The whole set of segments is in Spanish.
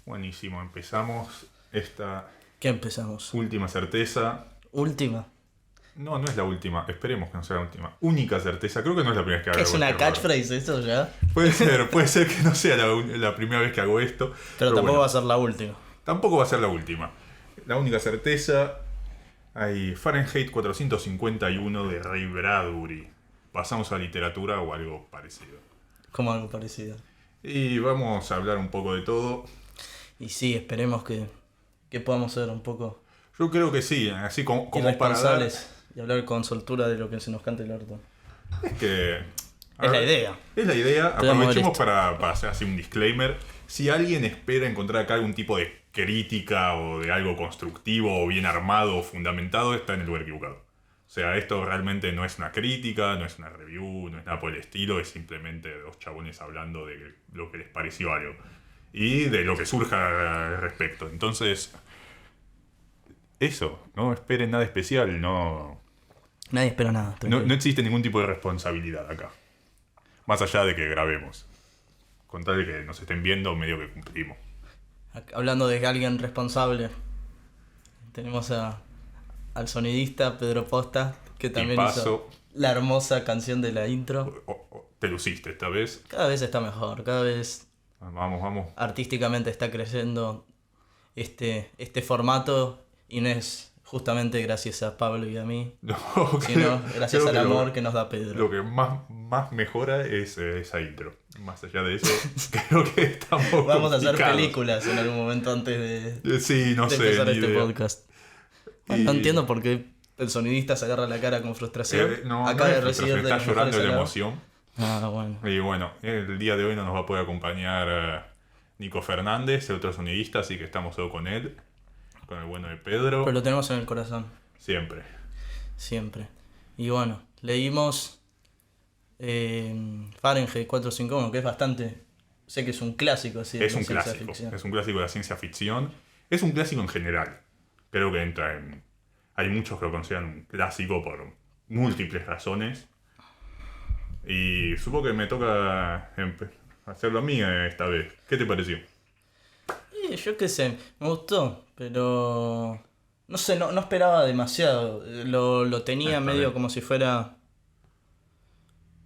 Buenísimo, empezamos esta ¿Qué empezamos? última certeza. ¿Última? No, no es la última, esperemos que no sea la última. Única certeza, creo que no es la primera vez que hago ¿Qué es algo una así raro. catchphrase eso ya? Puede ser que no sea la primera vez que hago esto. Pero tampoco bueno, va a ser la última. tampoco va a ser la última. La única certeza, hay Fahrenheit 451 de Ray Bradbury. Pasamos a literatura o algo parecido. Como algo parecido. Y vamos a hablar un poco de todo. Y sí, esperemos que podamos ser un poco Yo creo que sí, así como para dar... irresponsables y hablar con soltura de lo que se nos cante el orto. Es que... Es la idea. Es la idea. Te damos Aprovechemos listo. para hacer así un disclaimer. Si alguien espera encontrar acá algún tipo de crítica o de algo constructivo o bien armado o fundamentado, está en el lugar equivocado. O sea, esto realmente no es una crítica, no es una review, no es nada por el estilo, es simplemente dos chabones hablando de lo que les pareció algo y de lo que surja al respecto. Entonces, eso, no esperen nada especial, no Nadie espera nada. no existe ningún tipo de responsabilidad acá. Más allá de que grabemos. Con tal de que nos estén viendo, medio que cumplimos. Hablando de alguien responsable, tenemos al sonidista Pedro Posta, que también Tipazo. hizo la hermosa canción de la intro. Te luciste esta vez. Cada vez está mejor, cada vez Vamos. artísticamente está creciendo este formato, y no es justamente gracias a Pablo y a mí, No, sino gracias creo al que amor que nos da Pedro. Lo que más mejora es esa intro. Más allá de eso, creo que estamos Vamos a hacer complicados. películas en algún momento antes de Sí, no sé, empezar ni este idea. podcast. No entiendo por qué el sonidista se agarra la cara con frustración. No, Acaba no de es recibir frustración, de está los llorando de la mejores emoción. Ah, bueno. Y bueno, el día de hoy no nos va a poder acompañar Nico Fernández, el otro sonidista, así que estamos solo con él, con el bueno de Pedro, Pero lo tenemos en el corazón, siempre. siempre. Y bueno, leímos Fahrenheit 451, que es bastante... Sé que es un clásico así de Es la un ciencia clásico, ficción. es un clásico de la ciencia ficción, es un clásico en general. Creo que entra en... Hay muchos que lo consideran un clásico por múltiples razones. Y supongo que me toca hacerlo a mí esta vez. ¿Qué te pareció? Y yo qué sé, me gustó, pero... No sé, no esperaba demasiado. Lo tenía Está medio bien. como si fuera...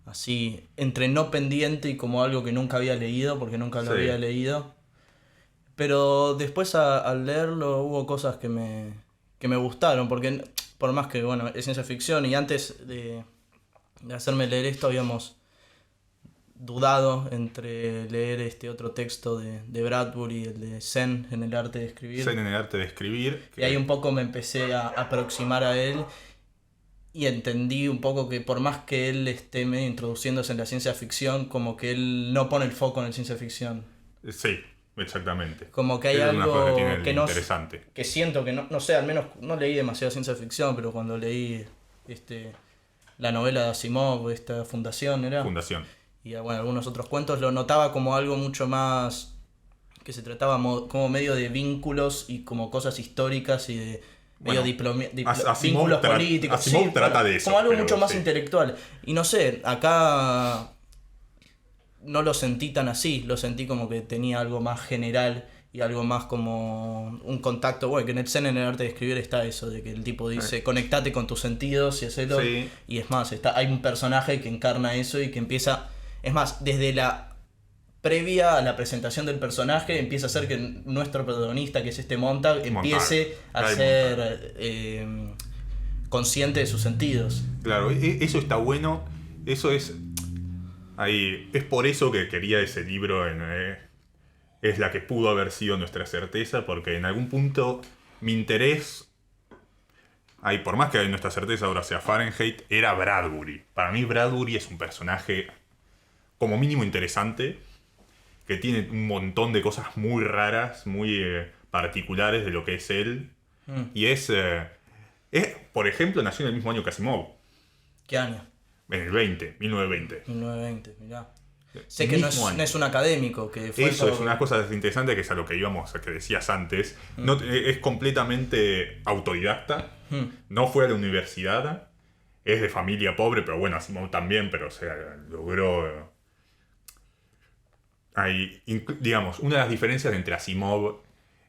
Así, entre no pendiente y como algo que nunca había leído, porque nunca lo Sí. había leído. Pero después al leerlo hubo cosas que me gustaron, porque por más que, bueno, es ciencia ficción, y antes de hacerme leer esto habíamos dudado entre leer este otro texto de Bradbury, el de Zen en el arte de escribir. Zen en el arte de escribir. Y ahí un poco me empecé a aproximar a él y entendí un poco que por más que él esté medio introduciéndose en la ciencia ficción, como que él no pone el foco en la ciencia ficción. Sí, exactamente. Como que hay Esa es una cosa algo que tiene que no interesante. que siento que no sé, al menos no leí demasiado ciencia ficción, pero cuando leí la novela de Asimov, esta Fundación era, Fundación. y bueno, algunos otros cuentos, lo notaba como algo mucho más que se trataba como medio de vínculos y como cosas históricas y de medio Bueno, Asimov vínculos políticos. Asimov trata de eso, como algo pero mucho más sí. intelectual. Y no sé, acá no lo sentí tan así, lo sentí como que tenía algo más general y algo más como un contacto, bueno, que en el Zen, en el arte de escribir, está eso, de que el tipo dice, conectate con tus sentidos y hacelo, Sí. y es más, hay un personaje que encarna eso y que empieza, es más, desde la previa a la presentación del personaje, empieza a hacer que nuestro protagonista, que es Montag, empiece a Guy ser consciente de sus sentidos. Claro, eso está bueno. Eso es... Ahí, es por eso que quería ese libro. Es la que pudo haber sido nuestra certeza, porque en algún punto mi interés... Ahí, por más que nuestra certeza ahora sea Fahrenheit, era Bradbury. Para mí Bradbury es un personaje como mínimo interesante, que tiene un montón de cosas muy raras, muy particulares de lo que es él. Y por ejemplo, nació en el mismo año que Asimov, ¿Qué año? en el 1920. 1920, mirá. Sé que no Mismo año. es un académico, que fue Eso por- es una cosa interesante, que es a lo que íbamos, a que decías antes. No, es completamente autodidacta, no fue a la universidad, es de familia pobre, pero bueno, Asimov también, pero o sea, logró digamos, una de las diferencias entre Asimov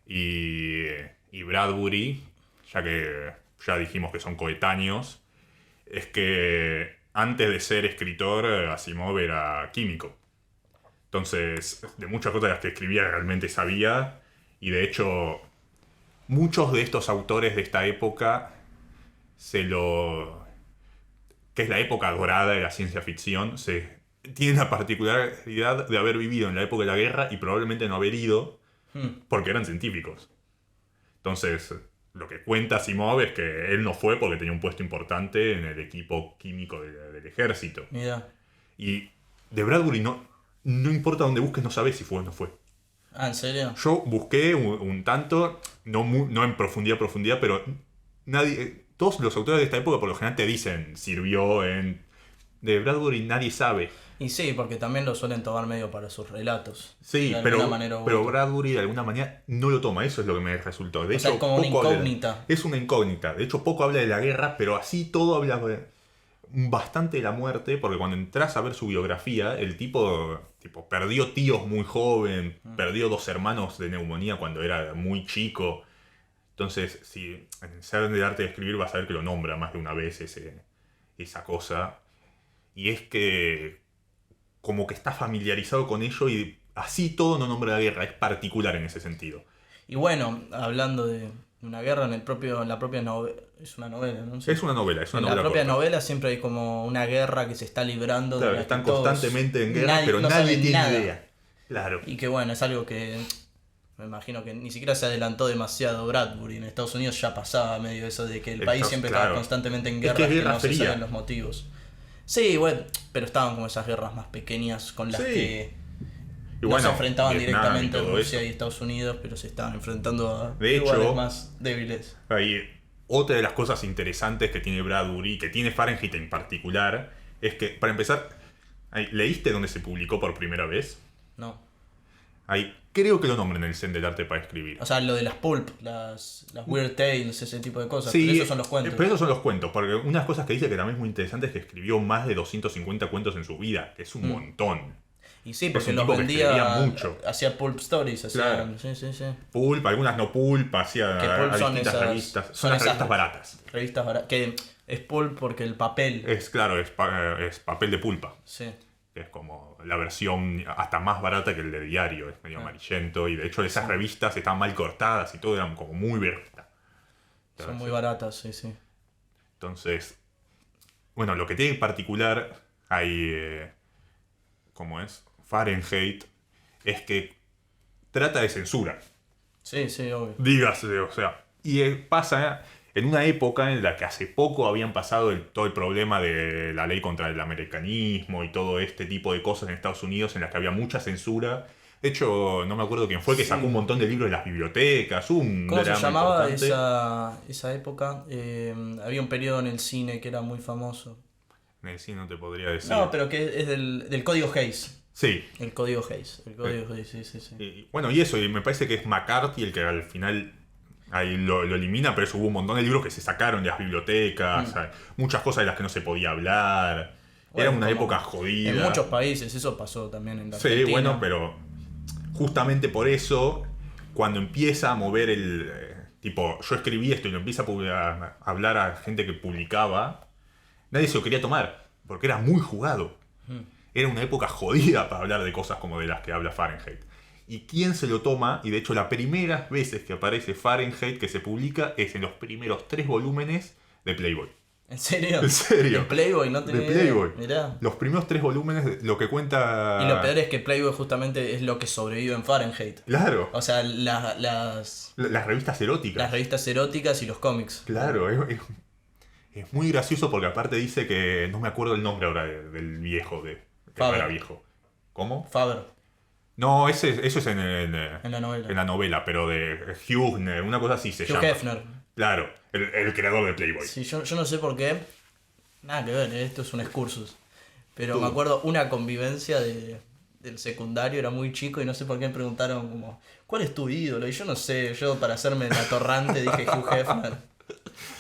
y Bradbury, ya que ya dijimos que son coetáneos, es que antes de ser escritor, Asimov era químico. Entonces, de muchas cosas de las que escribía realmente sabía, y de hecho, muchos de estos autores de esta época, que es la época dorada de la ciencia ficción, tienen la particularidad de haber vivido en la época de la guerra y probablemente no haber ido porque eran científicos. Entonces, lo que cuenta Asimov es que él no fue porque tenía un puesto importante en el equipo químico del ejército. Mira. Y de Bradbury no importa dónde busques, no sabes si fue o no fue. Ah, ¿en serio? Yo busqué un tanto, no en profundidad, pero todos los autores de esta época por lo general te dicen, sirvió en... De Bradbury nadie sabe. Y sí, porque también lo suelen tomar medio para sus relatos. Sí, de alguna manera u pero otra. Bradbury de alguna manera no lo toma, eso es lo que me resultó. De O sea, hecho, es como una poco habla incógnita. es una incógnita. De hecho, poco habla de la guerra, pero así todo habla bastante de la muerte, porque cuando entras a ver su biografía, el tipo perdió tíos muy joven, perdió 2 hermanos de neumonía cuando era muy chico. Entonces, si en Saber del arte de escribir vas a ver que lo nombra más de una vez esa cosa. Y es que como que está familiarizado con ello y así todo no nombra la guerra, es particular en ese sentido. Y bueno, hablando de una guerra en la propia novela, es una novela, ¿no? Sí. Es una novela En la propia corta. novela siempre hay como una guerra que se está librando. Claro, de la están que todos- constantemente en guerra, pero no nadie saben tiene nada. idea. Claro. Y que bueno, es algo que me imagino que ni siquiera se adelantó demasiado Bradbury. En Estados Unidos ya pasaba medio eso de que el país siempre claro. estaba constantemente en Es guerra que es que Guerra no se Fría. saben los motivos. Sí, bueno, pero estaban como esas guerras más pequeñas con las Sí. que Y no bueno, se enfrentaban Vietnam directamente y todo Rusia eso. y Estados Unidos, pero se estaban enfrentando a De lugares hecho, más débiles. Otra de las cosas interesantes que tiene Bradbury, que tiene Fahrenheit en particular, es que, para empezar, ¿leíste dónde se publicó por primera vez? No. Creo que lo nombran en el Zen del arte para escribir. O sea, lo de las pulp, las Weird Tales, ese tipo de cosas. Sí, pero esos son los cuentos. pero esos son los cuentos, porque una de las cosas que dice que también es muy interesante es que escribió más de 250 cuentos en su vida, que es un montón. Y sí, Es porque un los tipo que vendía, escribía mucho. hacía pulp stories, hacía, Claro. sí. Pulp, algunas no pulp, hacía Que pulp a son distintas esas- revistas. son Son las esas- revistas baratas. Revistas baratas, que es pulp porque el papel, Es papel de pulpa. sí. Que es como la versión hasta más barata que el de diario, es medio amarillento. Y de hecho esas revistas estaban mal cortadas y todo eran como muy versta. Son muy baratas, sí. Entonces, bueno, lo que tiene en particular ¿cómo es? Fahrenheit, es que trata de censura. Sí, obvio. Dígase, o sea, y pasa en una época en la que hace poco habían pasado todo el problema de la ley contra el americanismo y todo este tipo de cosas en Estados Unidos en las que había mucha censura. De hecho, no me acuerdo quién fue que sacó un montón de libros de las bibliotecas, un ¿Cómo se drama llamaba importante. esa época? Había un periodo en el cine que era muy famoso. En el cine no te podría decir. No, pero que es del Código Hayes. Sí. El Código Hayes. El Código Hayes, sí. Bueno, y eso, y me parece que es McCarthy el que al final ahí lo elimina, pero eso hubo un montón de libros que se sacaron de las bibliotecas, muchas cosas de las que no se podía hablar. Bueno, Era una como época jodida. En muchos países, eso pasó también en la Sí, Argentina. bueno, pero justamente por eso, cuando empieza a mover tipo, yo escribí esto y lo empieza a hablar a gente que publicaba, nadie se lo quería tomar, porque era muy jugado. Era una época jodida para hablar de cosas como de las que habla Fahrenheit. ¿Y quién se lo toma? Y de hecho, las primeras veces que aparece Fahrenheit que se publica es en los primeros 3 volúmenes de Playboy. ¿En serio? ¿En serio? De Playboy, no tenía De Playboy. idea. Mirá. Los primeros 3 volúmenes, lo que cuenta... Y lo peor es que Playboy justamente es lo que sobrevive en Fahrenheit. Claro. O sea, las Las revistas eróticas. revistas eróticas y los cómics. Claro, es muy gracioso porque aparte dice que... No me acuerdo el nombre ahora del viejo, que no Faber. era viejo. ¿Cómo? Faber, No, eso es en en la novela. la novela, pero de Hugner, una cosa así se Hugh llama. Hefner. Claro, el creador de Playboy. Sí, yo no sé por qué. Nada que ver, esto es un excursus. Pero Tú. me acuerdo una convivencia del secundario, era muy chico y no sé por qué me preguntaron como, ¿cuál es tu ídolo? Y yo no sé, yo para hacerme la torrante dije Hugh Hefner.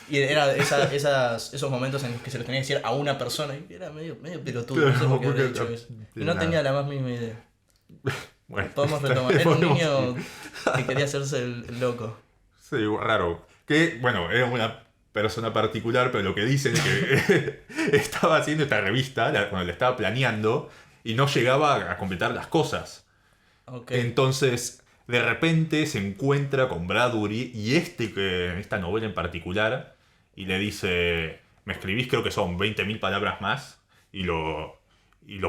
Y era esos momentos en los que se los tenía que decir a una persona y era medio pelotudo, no sé por qué habría dicho eso. Y no tenía la más mínima idea. Bueno, Podemos retomar. Era un niño que quería hacerse el loco. Sí, raro. Que, bueno, era una persona particular, pero lo que dicen es que estaba haciendo esta revista, cuando la estaba planeando, y no llegaba a completar las cosas. Ok. Entonces, de repente se encuentra con Bradbury y esta novela en particular, y le dice, me escribís, creo que son 20.000 palabras más, y lo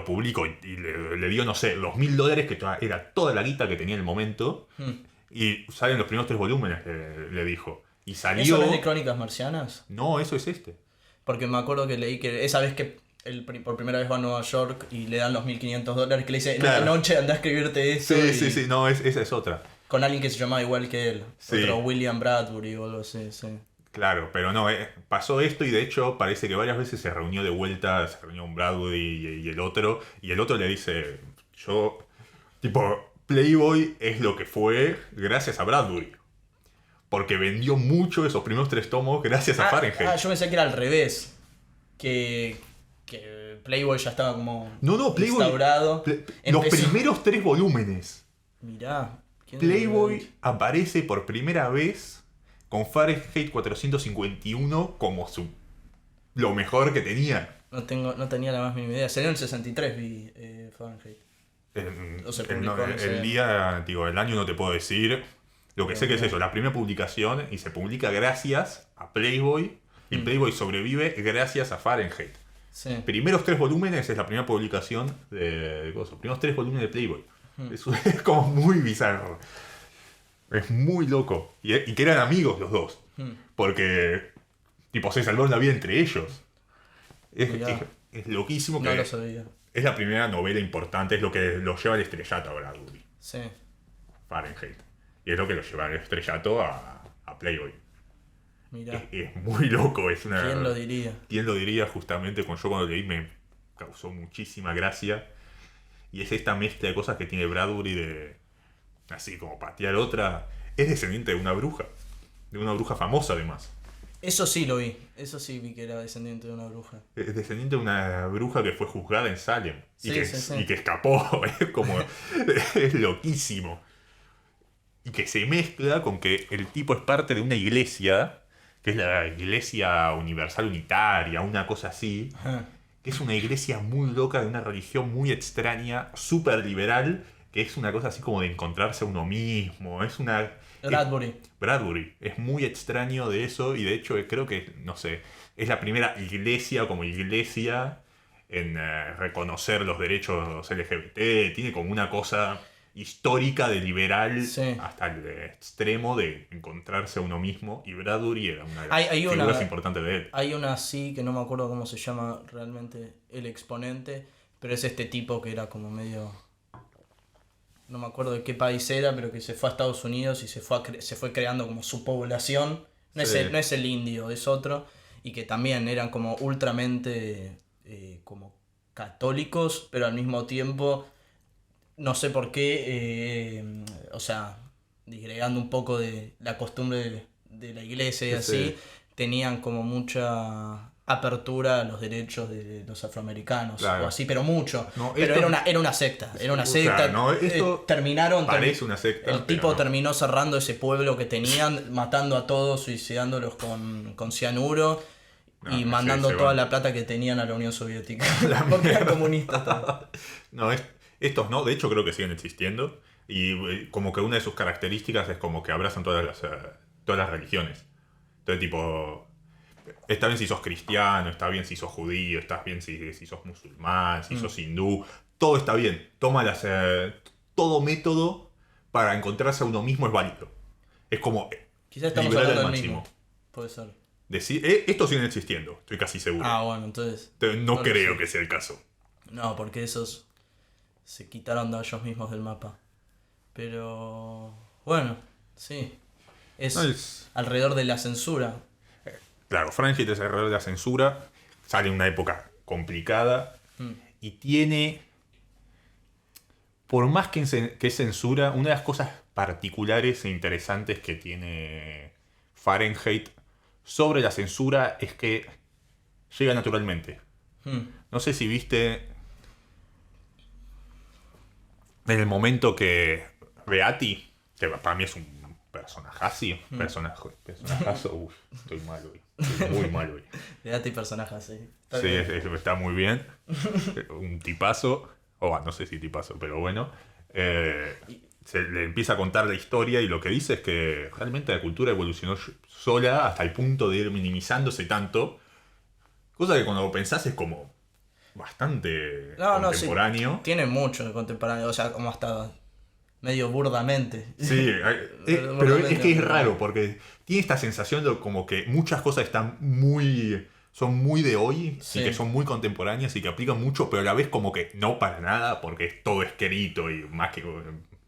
publico, y le dio, no sé, los $1.000, que era toda la guita que tenía en el momento, y salen los primeros 3 volúmenes, le dijo. Y ¿Eso salió... no es de Crónicas Marcianas? No, eso es este. Porque me acuerdo que leí que esa vez que él por primera vez va a Nueva York y le dan los $1.500, que le dice, Claro. noche anda a escribirte esto. Sí, no, esa es otra. Con alguien que se llamaba igual que él. Sí. Otro William Bradbury o algo así, sí. Claro, pero no, pasó esto y de hecho parece que varias veces se reunió de vuelta, se reunió un Bradbury y el otro le dice, yo, tipo, Playboy es lo que fue gracias a Bradbury. Porque vendió mucho esos primeros 3 tomos gracias a Fahrenheit. Yo pensé que era al revés. Que Playboy ya estaba como No, Playboy, instaurado. los primeros 3 volúmenes. Mirá. Playboy aparece por primera vez con Fahrenheit 451 como lo mejor que tenía. No tenía la más mínima idea. Salió en el 63, vi Fahrenheit. O se publicó, no sé. El día, digo, el año no te puedo decir. Lo que sé que es eso, la primera publicación, y se publica gracias a Playboy, y Playboy sobrevive gracias a Fahrenheit. Sí. Primeros 3 volúmenes es la primera publicación de cosas. Primeros 3 volúmenes de Playboy. Eso es como muy bizarro. Es muy loco. Y que eran amigos los dos. Porque, tipo, se salvaron la vida entre ellos. Es loquísimo que... No lo sabía. Es la primera novela importante, es lo que lo lleva al estrellato a Bradbury. Sí. Fahrenheit. Y es lo que lo lleva al estrellato a Playboy. Mirá. Es muy loco. Es una, ¿Quién lo diría? ¿Quién lo diría? Justamente yo cuando leí me causó muchísima gracia. Y es esta mezcla de cosas que tiene Bradbury de... Así como patear otra. Es descendiente de una bruja. De una bruja famosa además. Eso sí lo vi. Eso sí vi que era descendiente de una bruja. Es descendiente de una bruja que fue juzgada en Salem. Sí, Y que escapó. Es como... es loquísimo. Y que se mezcla con que el tipo es parte de una iglesia, que es la Iglesia Universal Unitaria, una cosa así, que es una iglesia muy loca, de una religión muy extraña, súper liberal, que es una cosa así como de encontrarse a uno mismo. Es una... Bradbury. Es muy extraño de eso, y de hecho creo que, no sé, es la primera iglesia como iglesia en reconocer los derechos LGBT. Tiene como una cosa histórica de liberal hasta el extremo de encontrarse a uno mismo, y Bradbury era una de las figuras importantes de él. Hay una así que no me acuerdo cómo se llama realmente el exponente, pero es este tipo que era como medio... No me acuerdo de qué país era, pero que se fue a Estados Unidos y se fue creando como su población. No es el indio, es otro. Y que también eran como ultramente como católicos, pero al mismo tiempo... No sé por qué, o sea, disgregando un poco de la costumbre de la iglesia y así, tenían como mucha apertura a los derechos de los afroamericanos, o así, pero mucho. No, pero era una secta, Claro, no, esto parece una secta. El tipo terminó cerrando ese pueblo que tenían, matando a todos, suicidándolos con cianuro. Y mandando toda la plata que tenían a la Unión Soviética. Porque eran comunistas todos. No, estos no, de hecho creo que siguen existiendo, y como que una de sus características es como que abrazan todas las religiones. Entonces tipo, está bien si sos cristiano, está bien si sos judío, está bien si sos musulmán, si sos hindú, todo está bien. Toma todo método para encontrarse a uno mismo es válido. Es como quizás estamos liberar hablando al del máximo. mismo. Puede ser. Estos siguen existiendo, estoy casi seguro. Bueno, entonces... No creo que sea el caso. No, porque esos se quitaron de ellos mismos del mapa. Pero... Bueno, sí. Es alrededor de la censura. Claro, Fahrenheit es alrededor de la censura. Sale en una época complicada. Y tiene... Por más que es censura, una de las cosas particulares e interesantes que tiene Fahrenheit sobre la censura es que llega naturalmente. No sé si viste en el momento que Beati, que para mí es un personajazo, uff, estoy mal hoy. Estoy muy mal hoy. Beati personaje, sí. Sí, está muy bien. Un tipazo. No sé si tipazo, pero bueno. Se le empieza a contar la historia y lo que dice es que realmente la cultura evolucionó sola hasta el punto de ir minimizándose tanto. Cosa que cuando lo pensás es como bastante contemporáneo. Sí, tiene mucho de contemporáneo, o sea, como hasta medio burdamente. Sí, pero es que es raro porque tiene esta sensación de como que muchas cosas son muy de hoy, sí, y que son muy contemporáneas y que aplican mucho, pero a la vez como que no para nada porque es todo escrito y más que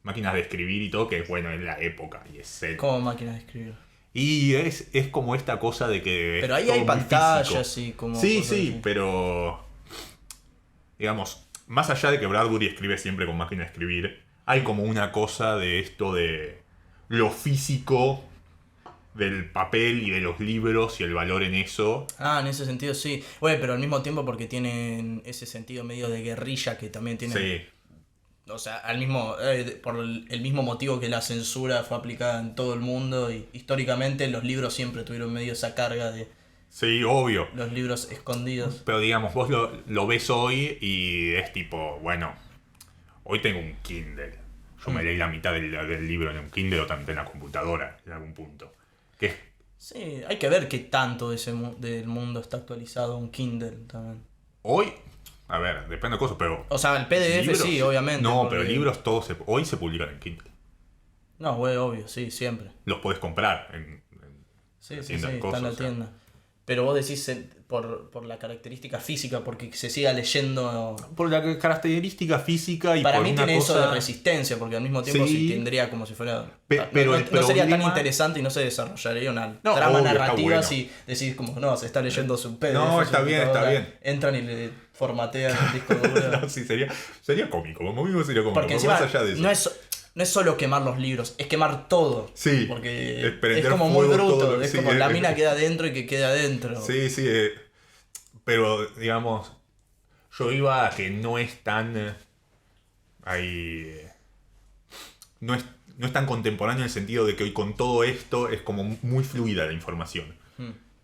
máquinas de escribir y todo, que es bueno en la época y es ¿Cómo máquinas de escribir? Y es como esta cosa de que pero ahí hay pantallas y como sí, así. Pero digamos, más allá de que Bradbury escribe siempre con máquina de escribir, hay como una cosa de esto de lo físico del papel y de los libros y el valor en eso. En ese sentido sí. Bueno, pero al mismo tiempo porque tienen ese sentido medio de guerrilla que también tiene. Sí. O sea, por el mismo motivo que la censura fue aplicada en todo el mundo y históricamente los libros siempre tuvieron medio esa carga de... Sí, obvio. Los libros escondidos. Pero digamos, vos lo ves hoy y es tipo, bueno, hoy tengo un Kindle. Yo me leí la mitad del libro en un Kindle o también en la computadora en algún punto. Sí, hay que ver qué tanto del mundo está actualizado un Kindle también. Hoy... A ver, depende de cosas, pero... O sea, el PDF libros, sí, obviamente. No, pero libros todos hoy se publican en Kindle. No, güey, obvio, sí, siempre. Los podés comprar sí, está en la tienda. Pero vos decís por la característica física, porque se siga leyendo... Por la característica física y para por mí una tiene cosa... eso de resistencia, porque al mismo tiempo sí tendría como si fuera... Pero no sería tan interesante y no se desarrollaría una trama narrativa si decís como, no, se está leyendo su PDF. No, está bien. Entran y le formatean el disco duro. No, sí, sería cómico, como mismo sería cómico. Porque encima, más allá de eso. No es solo quemar los libros, es quemar todo. Sí. Porque es como muy bruto. Es como la mina queda adentro y que quede adentro. Sí. Pero, digamos, yo iba a que no es tan... No es tan contemporáneo en el sentido de que hoy con todo esto es como muy fluida la información.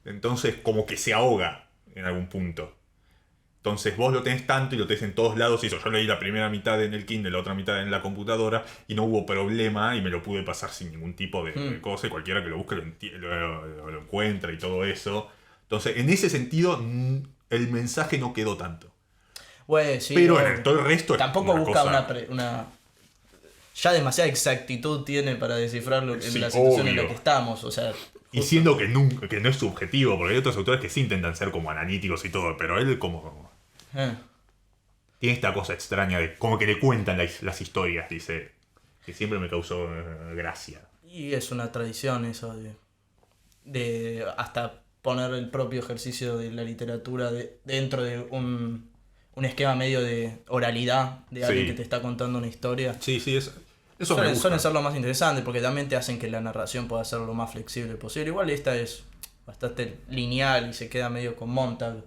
Entonces, como que se ahoga en algún punto. Entonces vos lo tenés tanto y lo tenés en todos lados. Y eso, yo leí la primera mitad en el Kindle, la otra mitad en la computadora y no hubo problema y me lo pude pasar sin ningún tipo de cosa. Y cualquiera que lo busque lo encuentra y todo eso. Entonces, en ese sentido, el mensaje no quedó tanto. Bueno, sí, pero en todo el resto tampoco busca una ya demasiada exactitud tiene para descifrarlo en la situación en la que estamos. O sea, y siendo que no es subjetivo, porque hay otros autores que sí intentan ser como analíticos y todo, pero él como... Tiene esta cosa extraña de como que le cuentan las historias, dice, que siempre me causó gracia. Y es una tradición eso de hasta poner el propio ejercicio de la literatura dentro de un esquema medio de oralidad de alguien que te está contando una historia. Sí, eso suelen ser lo más interesante porque también te hacen que la narración pueda ser lo más flexible posible. Igual esta es bastante lineal y se queda medio con Montag.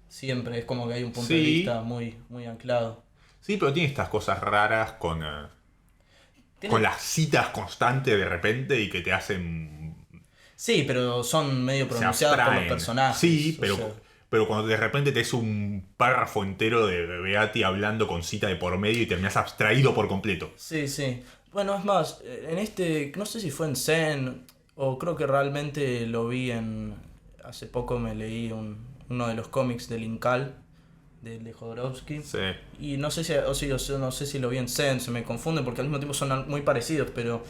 Siempre es como que hay un punto de vista muy, muy anclado. Sí, pero tiene estas cosas raras con las citas constantes de repente y que te hacen... Sí, pero son medio pronunciadas por los personajes. Sí, pero cuando de repente te es un párrafo entero de Beati hablando con cita de por medio y terminas abstraído por completo. Sí. Bueno, es más, en no sé si fue en Zen o creo que realmente lo vi hace poco me leí uno de los cómics del Incal, de Jodorowsky. Sí. Y no sé si lo vi en Zen, se me confunde porque al mismo tiempo son muy parecidos, pero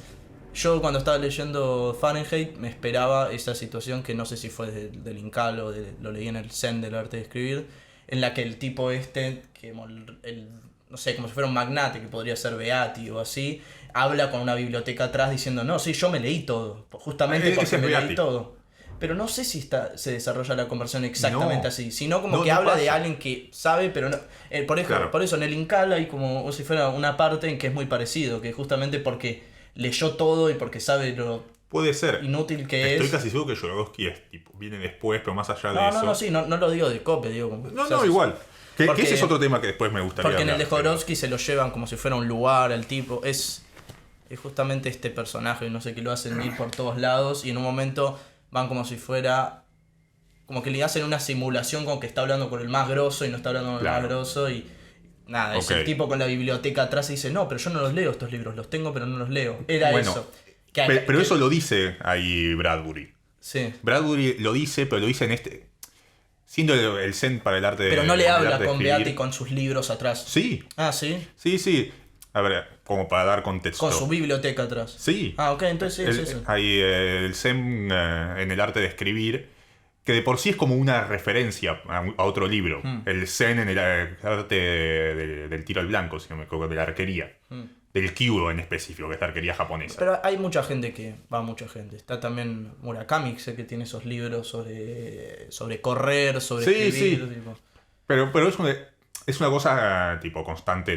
yo cuando estaba leyendo Fahrenheit me esperaba esa situación que no sé si fue del Incal o lo leí en el Zen del arte de escribir, en la que el tipo que no sé, como si fuera un magnate que podría ser Beati o así, habla con una biblioteca atrás diciendo, no, sí, yo me leí todo, justamente porque me leí todo. Pero no sé si se desarrolla la conversación exactamente así, sino como que habla de alguien que sabe, pero no. Por eso en el Incal hay como si fuera una parte en que es muy parecido, que justamente porque leyó todo y porque sabe lo puede ser inútil que Estoy casi seguro que Jodorowsky viene después, pero más allá de eso. No lo digo de cope, digo como... No, igual. Que ese es otro tema que después me gustaría Porque en el de hablar, Jodorowsky se lo llevan como si fuera un lugar, el tipo. Es justamente este personaje, no sé, que lo hacen ir por todos lados y en un momento van como si fuera. Como que le hacen una simulación como que está hablando con el más grosso y no está hablando con el más grosso y. Nada, es el tipo con la biblioteca atrás y dice, no, pero yo no los leo estos libros, los tengo pero no los leo. Era eso. Pero eso lo dice ahí Bradbury. Sí. Bradbury lo dice, pero lo dice en siendo el zen para el arte de Pero no le habla con escribir. Beatty con sus libros atrás. Sí. Ah, ¿sí? Sí. A ver, como para dar contexto. Con su biblioteca atrás. Sí. Ah, ok, entonces sí, es eso. Hay el zen en el arte de escribir, que de por sí es como una referencia a otro libro. El zen en el arte del tiro al blanco, si no me equivoco, de la arquería. Del kyudo en específico, que es la arquería japonesa. Pero hay mucha gente que... mucha gente. Está también Murakami, sé que tiene esos libros sobre correr, sobre escribir. Sí. Tipo. Pero es una cosa tipo constante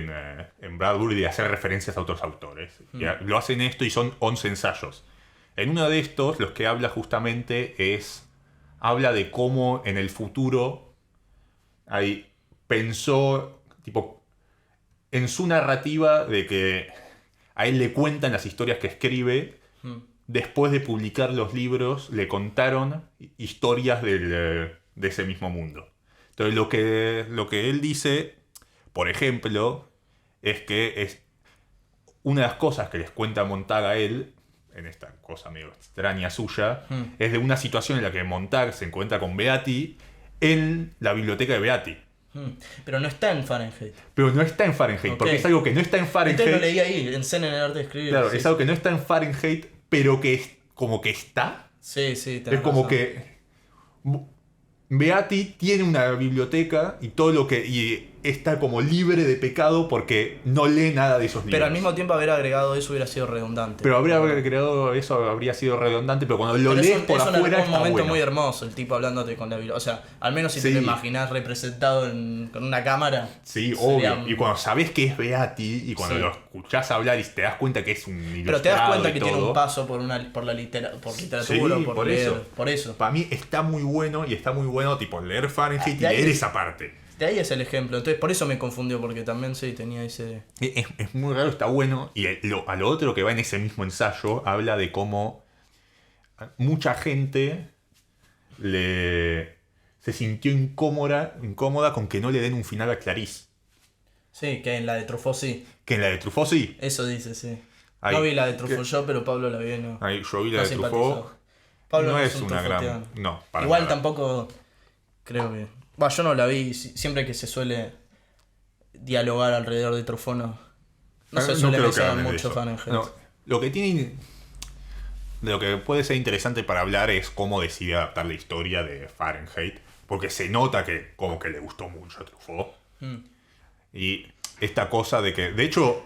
en Bradbury de hacer referencias a otros autores. Lo hacen esto y son 11 ensayos. En uno de estos, los que habla justamente habla de cómo en el futuro pensó tipo en su narrativa de que a él le cuentan las historias que escribe. Después de publicar los libros, le contaron historias de ese mismo mundo. Entonces lo que él dice, por ejemplo, es que es una de las cosas que les cuenta Montag a él, en esta cosa medio extraña suya, es de una situación en la que Montag se encuentra con Beatty en la biblioteca de Beatty. Pero no está en Fahrenheit. Pero no está en Fahrenheit, porque es algo que no está en Fahrenheit. Entonces lo leí ahí, en Zen en el arte de escribir. Claro, es algo que no está en Fahrenheit, pero que es como que está. Sí, es como razón. Que Beatty tiene una biblioteca y todo lo que y está como libre de pecado porque no lee nada de esos libros. Pero al mismo tiempo haber agregado eso hubiera sido redundante. Pero habría creado eso, habría sido redundante, pero cuando lo lees por afuera es un momento bueno. muy hermoso, el tipo hablándote con la biblioteca. O sea, al menos si te lo imaginás representado con una cámara. Sí, obvio. Y cuando sabes que es Beatty y cuando lo escuchás hablar y te das cuenta que es un ilustrado. Pero te das cuenta que todo, tiene un paso por literatura, sí, por leer. Por eso. Para mí está muy bueno y está muy bueno tipo leer Fahrenheit y leer esa parte. De ahí es el ejemplo. Entonces por eso me confundió, porque también sí tenía ese... Es muy raro, está bueno. Y a lo otro que va en ese mismo ensayo, habla de cómo mucha gente se sintió incómoda con que no le den un final a Clarice. Sí, que en la de Truffaut sí. Que en la de Truffaut sí. Eso dice, sí. No vi la de Truffaut yo, pero Pablo la vi, ¿no? Yo vi la de Truffaut. Pablo no es una gran... No, para igual nada. tampoco creo que... yo no la vi. Siempre que se suele dialogar alrededor de Truffaut no se suele mencionar mucho Fahrenheit. No, lo que puede ser interesante para hablar es cómo decide adaptar la historia de Fahrenheit, porque se nota que como que le gustó mucho a Truffaut. Y esta cosa de que, de hecho,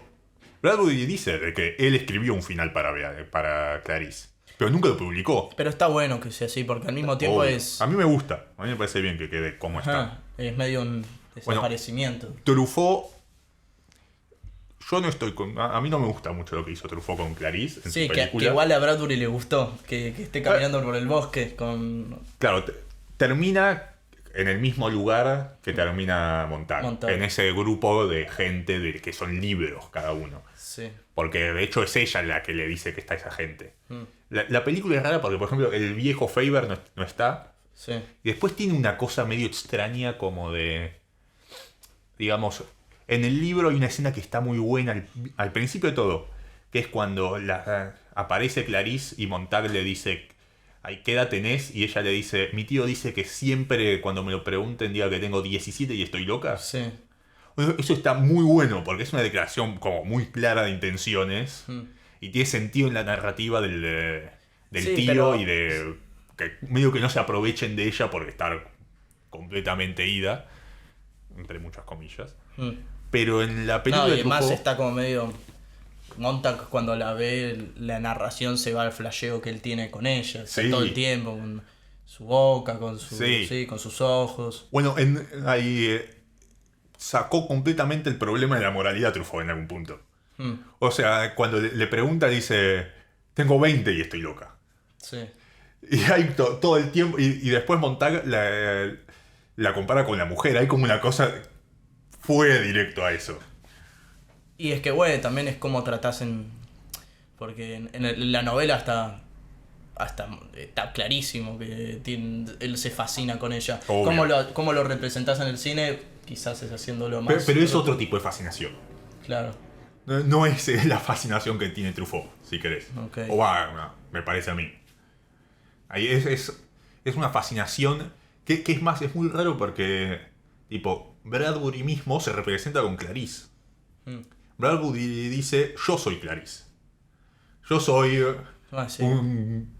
Bradbury dice de que él escribió un final para Clarice, pero nunca lo publicó. Pero está bueno que sea así, porque al mismo tiempo es... A mí me gusta, a mí me parece bien que quede como está. Es medio un desaparecimiento. Truffaut, yo no estoy a mí no me gusta mucho lo que hizo Truffaut con Clarice en sí, su que película. igual a Bradbury le gustó, que esté caminando por el bosque con... Claro, termina en el mismo lugar que termina Montag. En ese grupo de gente que son libros cada uno. Sí. Porque de hecho es ella la que le dice que está esa gente. La película es rara porque, por ejemplo, el viejo Faber no está. Sí. Y después tiene una cosa medio extraña como de... Digamos, en el libro hay una escena que está muy buena al principio de todo. Que es cuando aparece Clarice y Montag le dice... Ay, ¿qué edad tenés? Y ella le dice, mi tío dice que siempre cuando me lo pregunten diga que tengo 17 y estoy loca. Sí. Eso está muy bueno porque es una declaración como muy clara de intenciones y tiene sentido en la narrativa del tío, pero... y de que medio que no se aprovechen de ella porque está completamente ida, entre muchas comillas. Pero en la película y además está como medio... Montag cuando la ve, la narración se va al flasheo que él tiene con ella. Todo el tiempo, con su boca, con sus ojos. Bueno, ahí sacó completamente el problema de la moralidad Truffaut en algún punto. O sea, cuando le pregunta, dice, tengo 20 y estoy loca. Sí. Y hay todo el tiempo, y después Montag la compara con la mujer. Hay como una cosa fue directo a eso. Y es que, güey, también es como tratás porque en la novela está clarísimo que él se fascina con ella. Obvio. Cómo lo representás en el cine, quizás es haciéndolo más... Pero es otro tipo de fascinación. Claro. No es la fascinación que tiene Truffaut, si querés. Okay. O va, me parece a mí. Ahí es una fascinación que es más, es muy raro porque, tipo, Bradbury mismo se representa con Clarice. Bradbury dice, yo soy Clarice. Yo soy Sí. un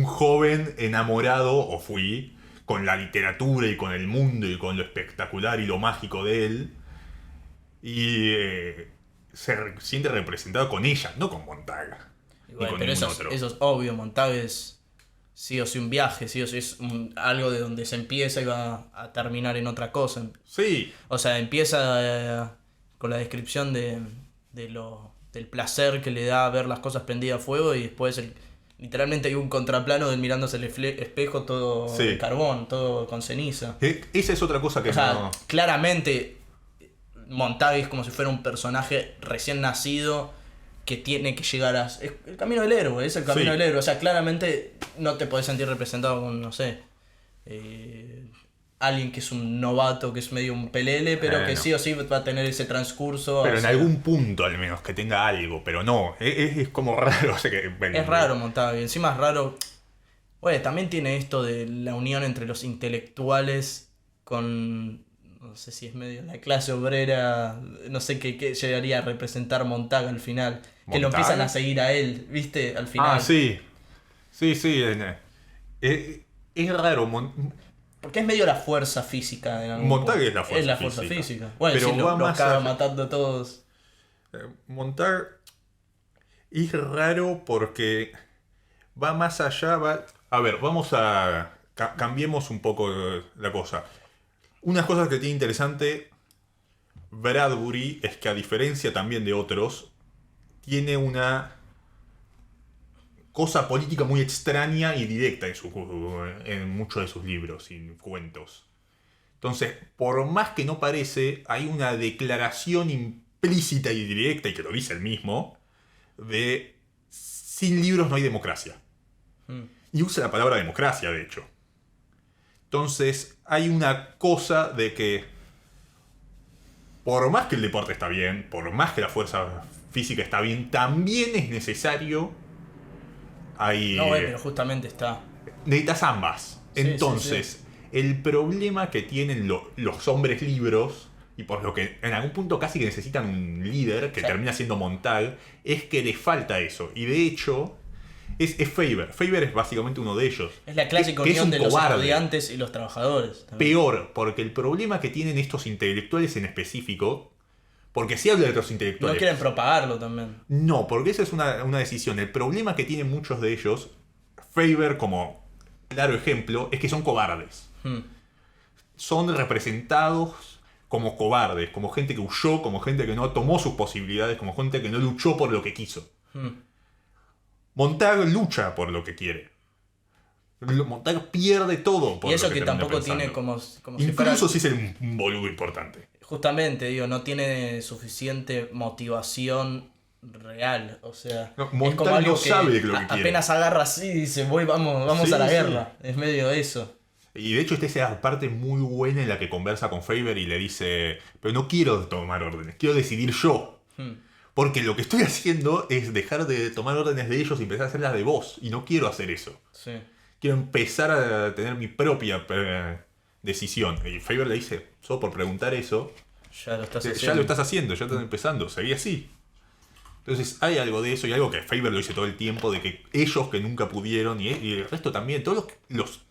joven enamorado, o fui, con la literatura y con el mundo y con lo espectacular y lo mágico de él. Y se siente representado con ella, no con Montag. Ni con Pero ningún otro. eso es obvio, Montag es sí o sí un viaje, sí o sí es algo de donde se empieza y va a terminar en otra cosa. Sí, O sea, empieza con la descripción del placer que le da ver las cosas prendidas a fuego y después literalmente hay un contraplano de él mirándose el espejo todo Sí. de carbón, todo con ceniza. esa es otra cosa que O sea, no... claramente Montag es como si fuera un personaje recién nacido que tiene que llegar a... Es el camino del héroe, es el camino Sí. del héroe. O sea, claramente no te podés sentir representado con, no sé, alguien que es un novato, que es medio un pelele, pero que No. sí o sí va a tener ese transcurso. Pero en hacia- algún punto al menos que tenga algo, pero no, es como raro. O sea que, Es raro Montag, y encima es raro... Oye, también tiene esto de la unión entre los intelectuales con... No sé si es medio la clase obrera, no sé qué llegaría a representar Montag al final. Que lo ¿Montag? empiezan a seguir a él, ¿viste? Al final. Ah, sí. Sí. Es raro. Porque es medio la fuerza física. En algún Montag punto. es la fuerza Es la fuerza física. física. Bueno, Pero sí, va lo más acaba allá. matando a todos. Montag es raro porque va más allá. A ver, vamos a... cambiemos un poco la cosa. Unas cosas que tiene interesante Bradbury es que a diferencia también de otros, tiene una cosa política muy extraña y directa en muchos de sus libros y cuentos. Entonces, por más que no parece, hay una declaración implícita y directa, y que lo dice él mismo, de sin libros no hay democracia. Y usa la palabra democracia, de hecho. Entonces, hay una cosa de que, por más que el deporte está bien, por más que la fuerza física está bien, también es necesario... No, pero justamente está. Necesitas ambas. Sí, Entonces, el problema que tienen los hombres libros, y por lo que en algún punto casi que necesitan un líder, que Sí. termina siendo Montag, es que les falta eso. Y de hecho, es Faber. Faber es básicamente uno de ellos. Es la clásica Que es unión un de los cobarde. estudiantes y los trabajadores. también. Peor, porque el problema que tienen estos intelectuales en específico, porque si habla de otros Y no intelectuales... quieren propagarlo también. No, porque esa es una decisión. El problema que tienen muchos de ellos, Faber como claro ejemplo, es que son cobardes. Son representados como cobardes, como gente que huyó, como gente que no tomó sus posibilidades, como gente que no luchó por lo que quiso. Montag lucha por lo que quiere. Montag pierde todo por Y eso lo que termina tampoco pensando. tiene como si fuera... Incluso si es un boludo importante. Justamente, digo, no tiene suficiente motivación real. O sea, No, es Montag como algo no sabe lo que quiere. apenas agarra así y dice, vamos Sí, a la sí. guerra. Es medio eso. Y de hecho está esa parte muy buena en la que conversa con Faber y le dice, pero no quiero tomar órdenes, quiero decidir yo. Porque lo que estoy haciendo es dejar de tomar órdenes de ellos y empezar a hacerlas de vos. Y no quiero hacer eso. Sí. Quiero empezar a tener mi propia decisión. Y Faber le dice, solo por preguntar eso, Ya lo estás haciendo. ya lo estás haciendo, ya estás empezando, seguí así. Entonces hay algo de eso y algo que Faber lo dice todo el tiempo, de que ellos que nunca pudieron y el resto también, todos los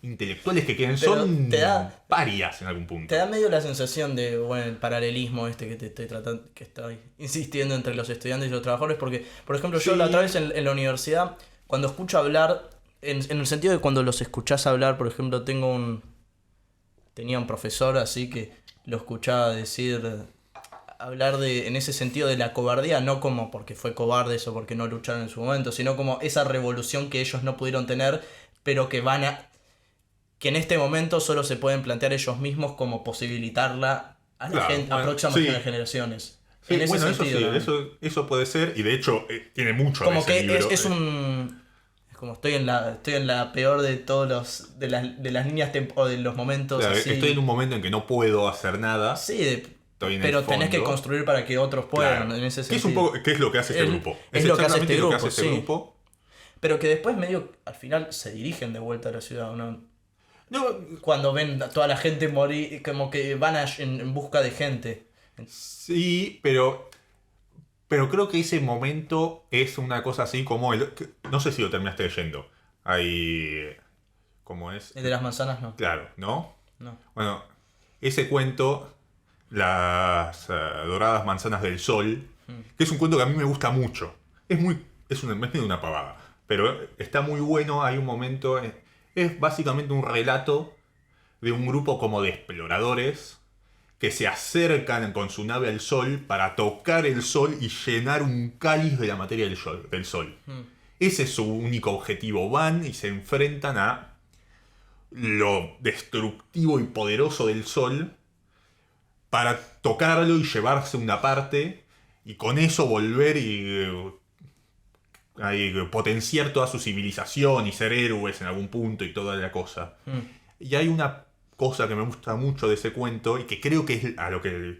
intelectuales que quieren Pero son te da- parias en algún punto. Te da medio la sensación de, bueno, el paralelismo este que te estoy tratando, que estoy insistiendo entre los estudiantes y los trabajadores, porque, por ejemplo, yo Sí. la otra vez en la universidad, cuando escucho hablar, en el sentido de cuando los escuchás hablar, por ejemplo, tenía un profesor así que lo escuchaba hablar en ese sentido de la cobardía, no como porque fue cobardes o porque no lucharon en su momento, sino como esa revolución que ellos no pudieron tener, pero que en este momento solo se pueden plantear ellos mismos como posibilitarla a la Claro, gente, a bueno, próximas sí. generaciones. Sí, En ese bueno, sentido, eso puede ser, y de hecho tiene mucho de como ese que libro. es como estoy en la peor de todos los de las líneas o de los momentos Claro, así. estoy en un momento en que no puedo hacer nada, Sí, estoy en el pero tenés que fondo. construir para que otros puedan, Claro. en ese ¿Qué es sentido. qué es lo que hace este grupo? Es lo que hace exactamente este lo que grupo, hace este sí. grupo. Pero que después medio al final se dirigen de vuelta a la ciudad, ¿no? No, Cuando ven a toda la gente morir, como que van en busca de gente. sí, pero creo que ese momento es una cosa así como no sé si lo terminaste leyendo. Hay ¿cómo es? El de las manzanas no. Claro, ¿no? No. Bueno, ese cuento, las doradas manzanas del sol, que es un cuento que a mí me gusta mucho. Es una pavada, pero está muy bueno. Hay un momento, es básicamente un relato de un grupo como de exploradores que se acercan con su nave al sol para tocar el sol y llenar un cáliz de la materia del sol. Ese es su único objetivo. Van y se enfrentan a lo destructivo y poderoso del sol para tocarlo y llevarse una parte y con eso volver y potenciar toda su civilización y ser héroes en algún punto y toda la cosa. Y hay una cosa que me gusta mucho de ese cuento y que creo que es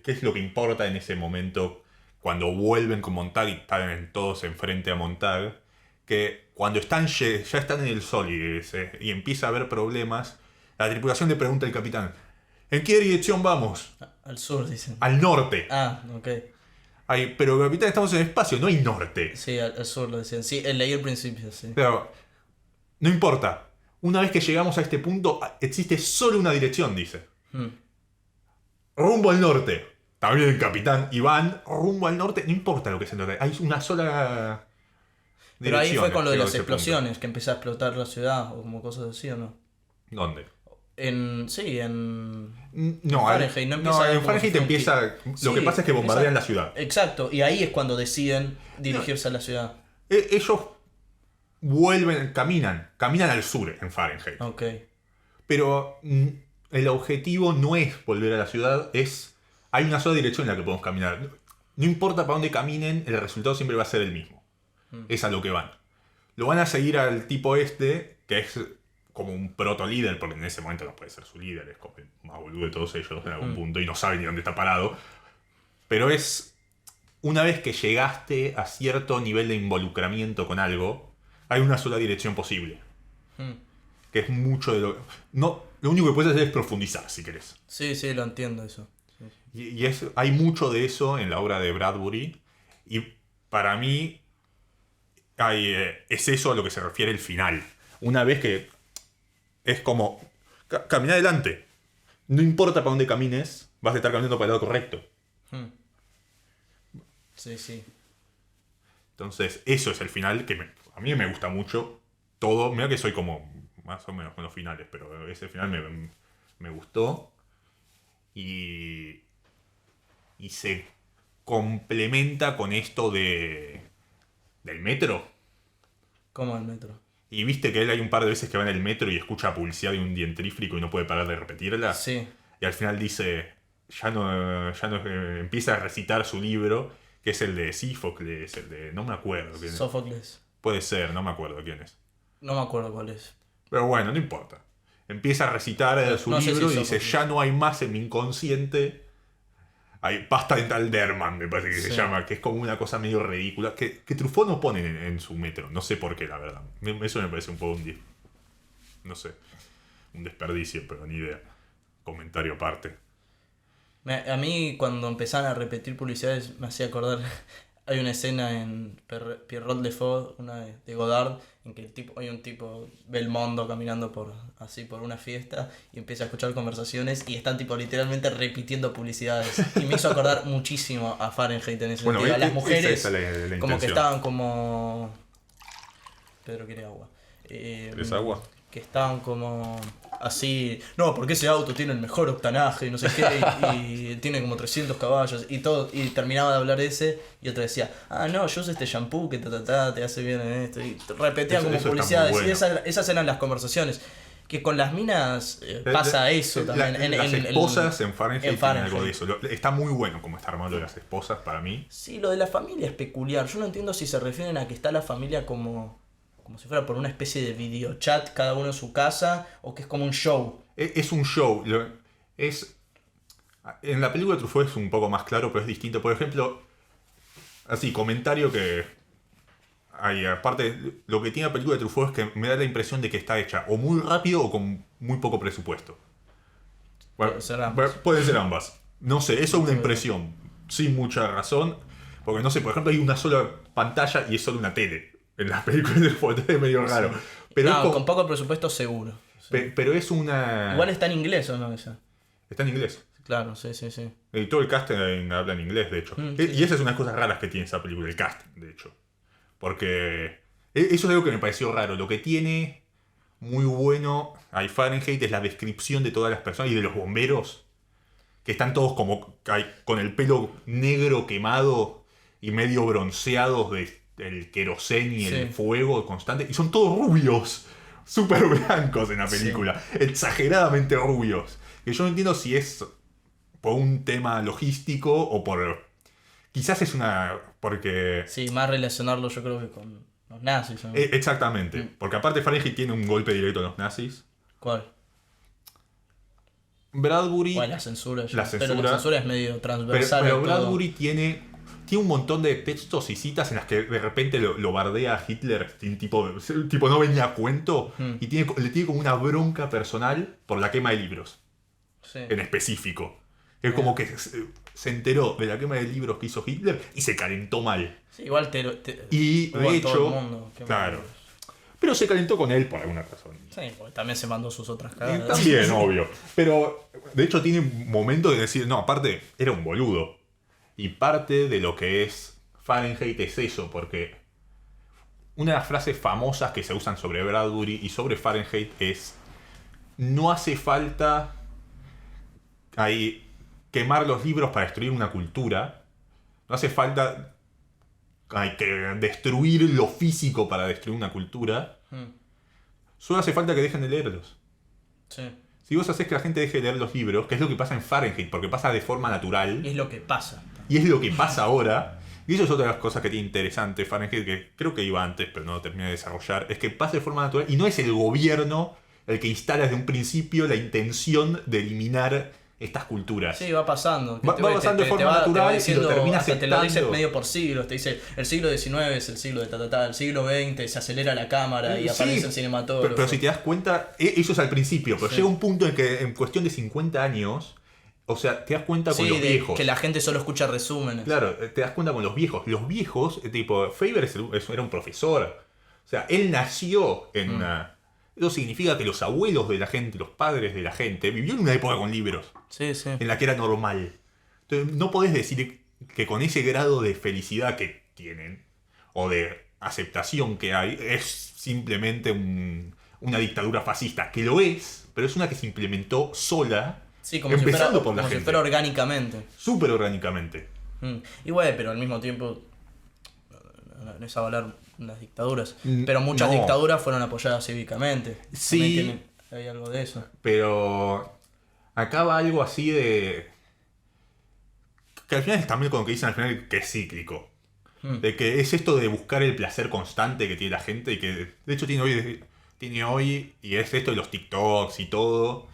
que es lo que importa en ese momento cuando vuelven con Montag y están todos enfrente a Montag, que cuando ya están en el sol y empieza a haber problemas, la tripulación le pregunta al capitán: ¿en qué dirección vamos? Al sur, dicen. Al norte. Ah, ok. Pero capitán, estamos en el espacio, no hay norte. Sí, al sur lo decían. Sí, leí el principio, sí. Pero no importa. Una vez que llegamos a este punto, existe solo una dirección, dice. Rumbo al norte. También el capitán Iván, rumbo al norte. No importa lo que es el norte. Hay una sola dirección. Pero ahí fue con lo de las ese explosiones, punto. que empezó a explotar la ciudad o como cosas así, ¿o no? ¿Dónde? Sí, en No, Fahrenheit, no empieza en como Fahrenheit que fue un empieza. Lo que Sí, pasa es que bombardean la ciudad. Exacto, y ahí es cuando deciden dirigirse a la ciudad. Ellos caminan al sur en Fahrenheit. Ok. Pero el objetivo no es volver a la ciudad, hay una sola dirección en la que podemos caminar. No importa para dónde caminen, el resultado siempre va a ser el mismo. Es a lo que van. Lo van a seguir al tipo que es como un proto líder, porque en ese momento no puede ser su líder, es como el más boludo de todos ellos en algún punto y no sabe ni dónde está parado. Pero una vez que llegaste a cierto nivel de involucramiento con algo, hay una sola dirección posible. Que es mucho de lo... No, lo único que puedes hacer es profundizar, si querés. Sí, lo entiendo eso. Sí. Hay mucho de eso en la obra de Bradbury. Y para mí es eso a lo que se refiere el final. Una vez que es como... Camina adelante. No importa para dónde camines, vas a estar caminando para el lado correcto. Sí. Entonces, eso es el final que a mí me gusta mucho. Todo, mira que soy como más o menos con los finales, pero ese final me gustó. Y se complementa con esto del metro. ¿Cómo el metro? Y viste que él hay un par de veces que va en el metro y escucha publicidad de un dientrífrico y no puede parar de repetirla. Sí. Y al final dice, ya no empieza a recitar su libro, que es el de Sófocles, el de... no me acuerdo quién es. Sófocles. Puede ser, no me acuerdo quién es. No me acuerdo cuál es. Pero bueno, no importa. Empieza a recitar su No sé libro si y dice, Sófocles. ya no hay más en mi inconsciente. Hay pasta dental Derman, me parece que se Sí. llama, que es como una cosa medio ridícula, que Truffaut no pone en su metro. No sé por qué, la verdad. Eso me parece un poco no sé, un desperdicio, pero ni idea. Comentario aparte. A mí cuando empezaban a repetir publicidades me hacía acordar. Hay una escena en Pierrot de Faux, una de Godard, en que hay un tipo Belmondo caminando por una fiesta y empieza a escuchar conversaciones y están tipo literalmente repitiendo publicidades. Y me hizo acordar muchísimo a Fahrenheit en ese sentido. A las mujeres esa es la como que intención. estaban como... Pedro quiere agua. ¿Quieres agua? Que estaban como así, no, porque ese auto tiene el mejor octanaje y no sé qué, y tiene como 300 caballos y todo, y terminaba de hablar ese y otra decía, no, yo uso este shampoo que te hace bien en esto, y repetían Eso como está publicidades, muy bueno. y esas eran las conversaciones. Que con las minas pasa eso también. Las esposas en Fahrenheit en tienen algo de eso. Está muy bueno como está armado las esposas para mí. Sí, lo de la familia es peculiar. Yo no entiendo si se refieren a que está la familia como si fuera por una especie de videochat, cada uno en su casa, o que es como un show. Es un show. En la película de Truffaut es un poco más claro, pero es distinto. Por ejemplo, así, comentario que hay. Aparte, lo que tiene la película de Truffaut es que me da la impresión de que está hecha o muy rápido o con muy poco presupuesto. Bueno, pueden ser ambas. No sé, eso es una impresión. Sin mucha razón. Porque no sé, por ejemplo, hay una sola pantalla y es solo una tele. En las películas de Truffaut es medio raro. Sí. Pero con poco presupuesto seguro. Sí. Pero es una... Igual está en inglés, ¿o no? Esa. Está en inglés. Claro, sí. Y todo el cast habla en inglés, de hecho. Sí. Y esa es una de las cosas raras que tiene esa película, el cast, de hecho. Porque eso es algo que me pareció raro. Lo que tiene muy bueno hay Fahrenheit es la descripción de todas las personas y de los bomberos. Que están todos como con el pelo negro quemado y medio bronceados del querosén y el fuego constante. Y son todos rubios. Súper blancos en la película. Sí. Exageradamente rubios. Que yo no entiendo si es por un tema logístico o por... Quizás es una... porque... Sí, más relacionarlo yo creo que con los nazis, ¿no? Exactamente. Porque aparte Fahrenheit tiene un golpe directo a los nazis. ¿Cuál? Bradbury... Bueno, la censura. Pero la censura es medio transversal. Pero Bradbury tiene un montón de textos y citas en las que de repente lo bardea a Hitler, tipo no venía a cuento, y le tiene como una bronca personal por la quema de libros. Sí. En específico. Es como que se enteró de la quema de libros que hizo Hitler y se calentó mal. Sí, igual y de hecho, todo el mundo, claro. Pero se calentó con él por alguna razón. Sí, porque también se mandó sus otras cagadas. También, obvio. Pero de hecho tiene un momento de decir, no, aparte era un boludo. Y parte de lo que es Fahrenheit es eso, porque una de las frases famosas que se usan sobre Bradbury y sobre Fahrenheit es: no hace falta quemar los libros para destruir una cultura, no hace falta que destruir lo físico para destruir una cultura, solo hace falta que dejen de leerlos. Sí. Si vos haces que la gente deje de leer los libros, que es lo que pasa en Fahrenheit, porque pasa de forma natural. Y es lo que pasa. Y es lo que pasa ahora. Y eso es otra de las cosas que tiene interesante Fahrenheit, que creo que iba antes, pero no lo terminé de desarrollar. Es que pasa de forma natural y no es el gobierno el que instala desde un principio la intención de eliminar estas culturas. Sí, va pasando. Va pasando de forma natural y lo termina aceptando. Te lo dice medio por siglos. Te dice, el siglo XIX es el siglo de el siglo XX se acelera la cámara y aparece el cinematógrafo. Pero si te das cuenta, eso es al principio. Pero llega un punto en que en cuestión de 50 años... O sea, te das cuenta con los viejos. Que la gente solo escucha resúmenes. Claro, te das cuenta con los viejos. Los viejos, tipo, Faber era un profesor. O sea, él nació en una... Eso significa que los abuelos de la gente, los padres de la gente, vivieron en una época con libros. Sí. En la que era normal. Entonces, no podés decir que con ese grado de felicidad que tienen, o de aceptación que hay, es simplemente una dictadura fascista. Que lo es, pero es una que se implementó sola. Sí, como empezando por la gente. Si fuera orgánicamente. Súper orgánicamente. Y bueno, pero al mismo tiempo no es avalar las dictaduras. Pero muchas dictaduras fueron apoyadas cívicamente. Sí. Hay algo de eso. Pero acaba algo así de... Que al final es también como que dicen al final que es cíclico. De que es esto de buscar el placer constante que tiene la gente y que de hecho tiene hoy y es esto de los TikToks y todo.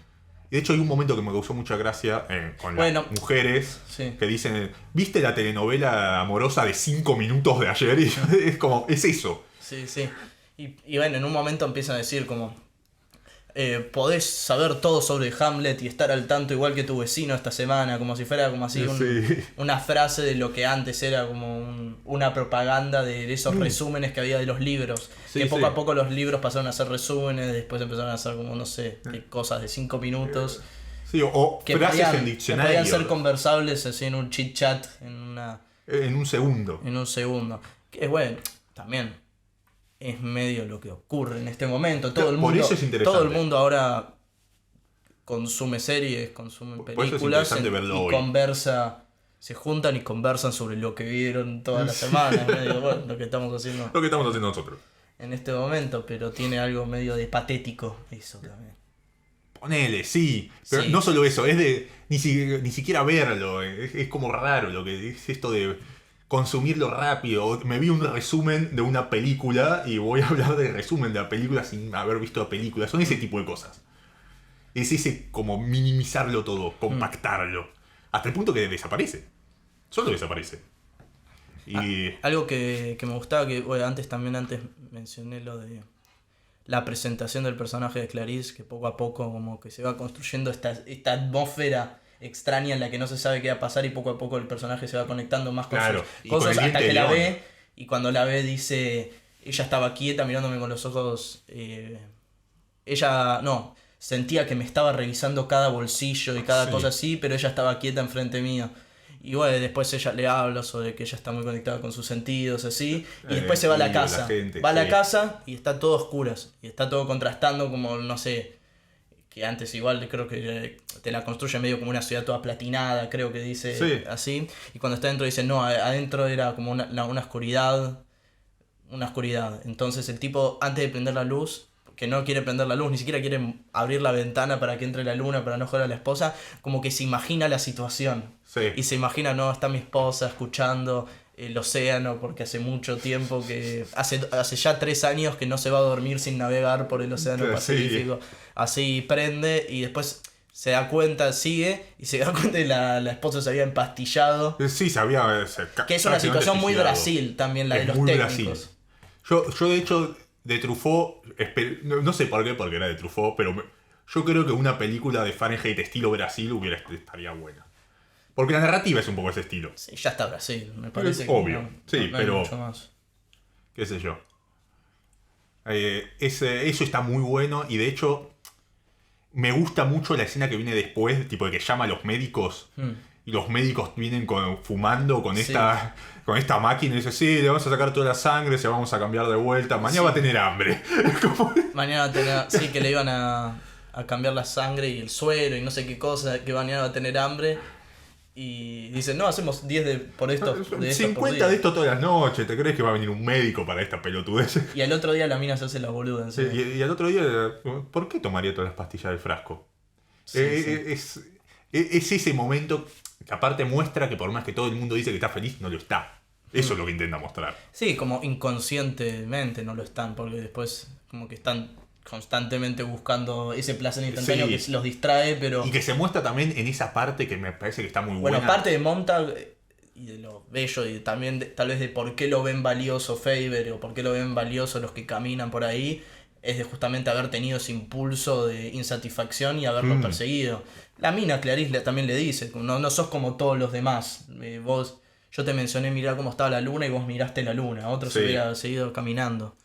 Y de hecho hay un momento que me causó mucha gracia con las mujeres que dicen, ¿viste la telenovela amorosa de 5 minutos de ayer? Y es como, es eso. Sí. Y bueno, en un momento empiezan a decir como, podés saber todo sobre Hamlet y estar al tanto igual que tu vecino esta semana, como si fuera como así una frase de lo que antes era como una propaganda de esos resúmenes que había de los libros. Que poco a poco los libros pasaron a ser resúmenes, después empezaron a ser como, no sé, cosas de 5 minutos. Sí, o que frases en diccionario. Que podían ser conversables así en un chit chat, en un segundo. En un segundo. Que bueno, también es medio lo que ocurre en este momento. Todo el mundo, por eso es interesante. Todo el mundo ahora consume series, consume películas y conversa. Se juntan y conversan sobre lo que vieron todas las semanas. Bueno, lo que estamos haciendo. Lo que estamos haciendo nosotros. En este momento, pero tiene algo medio de patético eso también. Ponele, sí. Pero Sí. no solo eso, es de ni siquiera verlo. Es como raro lo que es esto de consumirlo rápido. Me vi un resumen de una película y voy a hablar del resumen de la película sin haber visto la película. Son ese tipo de cosas. Es ese como minimizarlo todo, compactarlo. Hasta el punto que desaparece. Solo desaparece. Y Algo que me gustaba, que bueno, antes mencioné lo de la presentación del personaje de Clarice, que poco a poco como que se va construyendo esta atmósfera extraña en la que no se sabe qué va a pasar y poco a poco el personaje se va conectando más con claro, sus y con cosas el hasta diente que de la león. ve y cuando la ve dice, ella estaba quieta mirándome con los ojos, ella no, sentía que me estaba revisando cada bolsillo y cada Sí. cosa así, pero ella estaba quieta enfrente mío. Y bueno, después ella le habla sobre que ella está muy conectada con sus sentidos, así. Y después se va a la Y casa. la gente, Va a la sí. casa y está todo a oscuras. Y está todo contrastando como, no sé, que antes igual creo que te la construye medio como una ciudad toda platinada, creo que dice Sí. así. Y cuando está adentro dice, no, adentro era como una oscuridad. Una oscuridad. Entonces el tipo, antes de prender la luz, que no quiere prender la luz, ni siquiera quiere abrir la ventana para que entre la luna, para no joder a la esposa, como que se imagina la situación. Sí. Y se imagina, no, está mi esposa escuchando el océano, porque hace mucho tiempo que... Hace ya 3 años que no se va a dormir sin navegar por el océano Sí. Pacífico. Así prende y después se da cuenta, sigue, y se da cuenta que la esposa se había empastillado. Sí, sabía. Que es una situación muy Brasil también, la de los muy técnicos. Brasil. Yo de hecho, de Truffaut, no sé por qué, porque era de Truffaut, pero yo creo que una película de Fahrenheit estilo Brasil estaría buena. Porque la narrativa es un poco ese estilo. Sí, ya está Brasil, me parece. Es que obvio, no, sí, no hay pero- mucho más. Qué sé yo. Eso está muy bueno y de hecho me gusta mucho la escena que viene después, tipo de que llama a los médicos y los médicos vienen fumando con Sí. esta máquina y dice, sí, le vamos a sacar toda la sangre, se vamos a cambiar de vuelta, mañana Sí. va a tener hambre. Como- Mañana sí, que le iban a cambiar la sangre y el suero y no sé qué cosa, que mañana va a tener hambre. Y dicen, no, hacemos 10 por esto. De esto 50 por día. de esto todas las noches, ¿te crees que va a venir un médico para esta pelotudez? Y al otro día la mina se hace la boluda. Sí, encima. y al otro día, ¿por qué tomaría todas las pastillas del frasco? Sí, sí. Es ese momento que aparte muestra que por más que todo el mundo dice que está feliz, no lo está. Eso es lo que intenta mostrar. Sí, como inconscientemente no lo están, porque después como que están constantemente buscando ese placer instantáneo Sí. que los distrae, pero... Y que se muestra también en esa parte que me parece que está muy Bueno, buena. parte de Montag y de lo bello y también tal vez de por qué lo ven valioso Faber o por qué lo ven valioso los que caminan por ahí, es de justamente haber tenido ese impulso de insatisfacción y haberlo perseguido. La mina Clarice también le dice, no sos como todos los demás. Yo te mencioné mirar cómo estaba la luna y vos miraste la luna, otro se Sí. hubiera seguido caminando.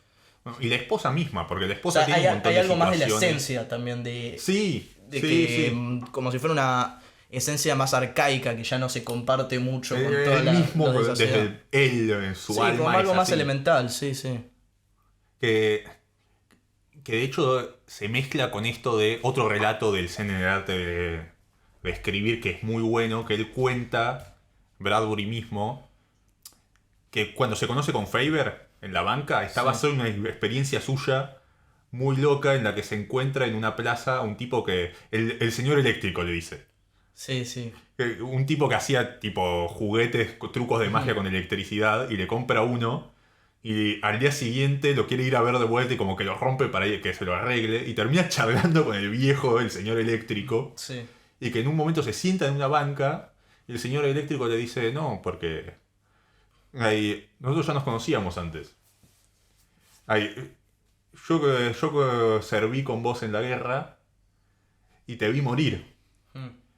Y la esposa misma, porque la O esposa sea, tiene un montón hay de algo más de la situaciones. esencia también de Sí, de sí, que sí. como si fuera una esencia más arcaica que ya no se comparte mucho con toda El la mismo, los de esa sociedad. desde él, en su Sí, alma. como es algo más así. elemental, sí, sí. Que de hecho se mezcla con esto de otro relato del zen en el arte de escribir que es muy bueno, que él cuenta, Bradbury mismo, que cuando se conoce con Faber en la banca, está basado en una experiencia suya muy loca en la que se encuentra en una plaza un tipo que, el señor eléctrico le dice. Sí, sí. Un tipo que hacía tipo juguetes, trucos de magia con electricidad y le compra uno y al día siguiente lo quiere ir a ver de vuelta y como que lo rompe para que se lo arregle y termina charlando con el viejo, el señor eléctrico, Sí. y que en un momento se sienta en una banca y el señor eléctrico le dice, no, porque nosotros ya nos conocíamos antes. Yo serví con vos en la guerra y te vi morir.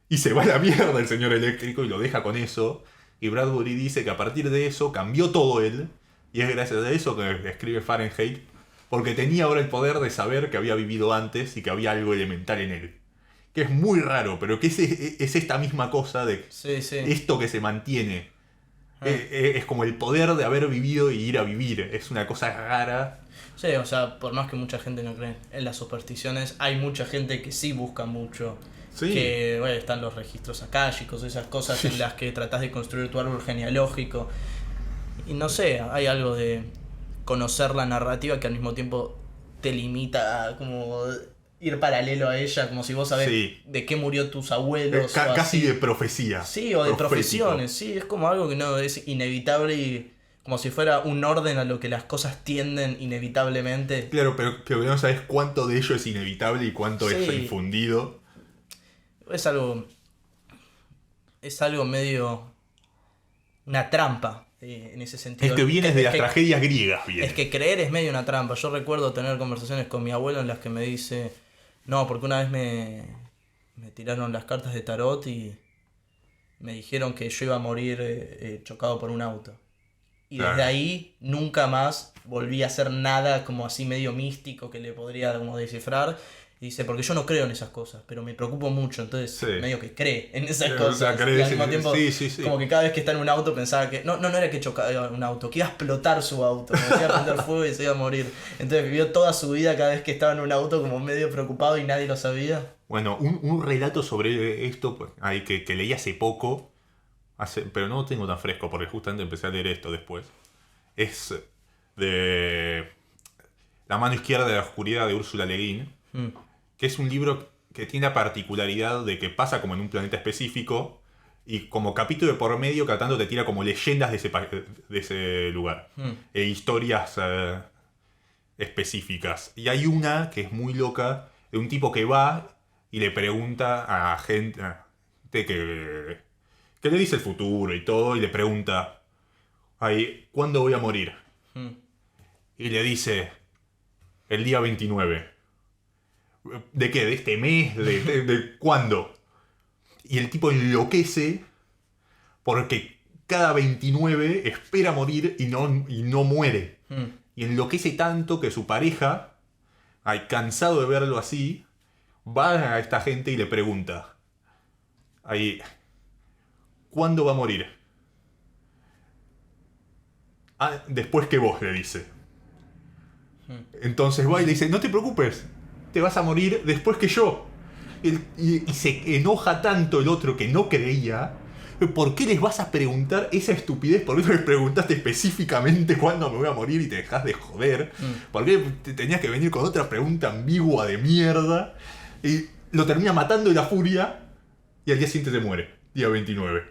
Y se va a la mierda el señor eléctrico y lo deja con eso. Y Bradbury dice que a partir de eso cambió todo él. Y es gracias a eso que escribe Fahrenheit. Porque tenía ahora el poder de saber que había vivido antes y que había algo elemental en él. Que es muy raro, pero que es esta misma cosa de Sí, sí. esto que se mantiene. Es como el poder de haber vivido y ir a vivir. Es una cosa rara. Sí, o sea, por más que mucha gente no cree en las supersticiones, hay mucha gente que sí busca mucho. Sí. Que bueno, están los registros akáshicos, esas cosas en las que tratás de construir tu árbol genealógico. Y no sé, hay algo de conocer la narrativa que al mismo tiempo te limita a como ir paralelo a ella, como si vos sabés Sí. de qué murió tus abuelos. O Casi así. de profecía. Sí, o de Profético. profesiones, sí, es como algo que no es inevitable y como si fuera un orden a lo que las cosas tienden inevitablemente. Claro, pero no sabes cuánto de ello es inevitable y cuánto es Sí. infundido. Es algo medio una trampa en ese sentido. Es que vienes de las que- tragedias griegas, viene. Es que creer es medio una trampa. Yo recuerdo tener conversaciones con mi abuelo en las que me dice, no, porque una vez me tiraron las cartas de tarot y me dijeron que yo iba a morir chocado por un auto. Y desde Claro. ahí nunca más volví a hacer nada como así medio místico que le podría como descifrar. Y dice, porque yo no creo en esas cosas, pero me preocupo mucho, entonces Sí. medio que cree en esas O sea, cosas. crees Y al mismo en- tiempo, sí. como que cada vez que está en un auto pensaba que... No era que chocaba un auto, que iba a explotar su auto, que iba a prender fuego y se iba a morir. Entonces vivió toda su vida cada vez que estaba en un auto como medio preocupado y nadie lo sabía. Bueno, un relato sobre esto pues, que leí hace poco, pero no lo tengo tan fresco porque justamente empecé a leer esto después. Es de La mano izquierda de la oscuridad de Úrsula Le Guin, Mm. que es un libro que tiene la particularidad de que pasa como en un planeta específico y como capítulo de por medio cada tanto te tira como leyendas de ese lugar Mm. e historias específicas. Y hay una que es muy loca de un tipo que va y le pregunta a gente que le dice el futuro y todo y le pregunta, ay, ¿cuándo voy a morir? Mm. Y le dice, el día 29. ¿De qué? ¿De este mes? ¿De cuándo? Y el tipo enloquece porque cada 29 espera morir y no muere. Mm. Y enloquece tanto que su pareja, cansado de verlo así, va a esta gente y le pregunta, ay, ¿cuándo va a morir? Ah, después que vos, le dice. Entonces va y le dice, no te preocupes, te vas a morir después que yo. Y se enoja tanto el otro que no creía. ¿Por qué les vas a preguntar esa estupidez? ¿Por qué no les preguntaste específicamente cuándo me voy a morir y te dejas de joder? ¿Por qué te tenías que venir con otra pregunta ambigua de mierda? Y lo termina matando de la furia y al día siguiente se muere, día 29.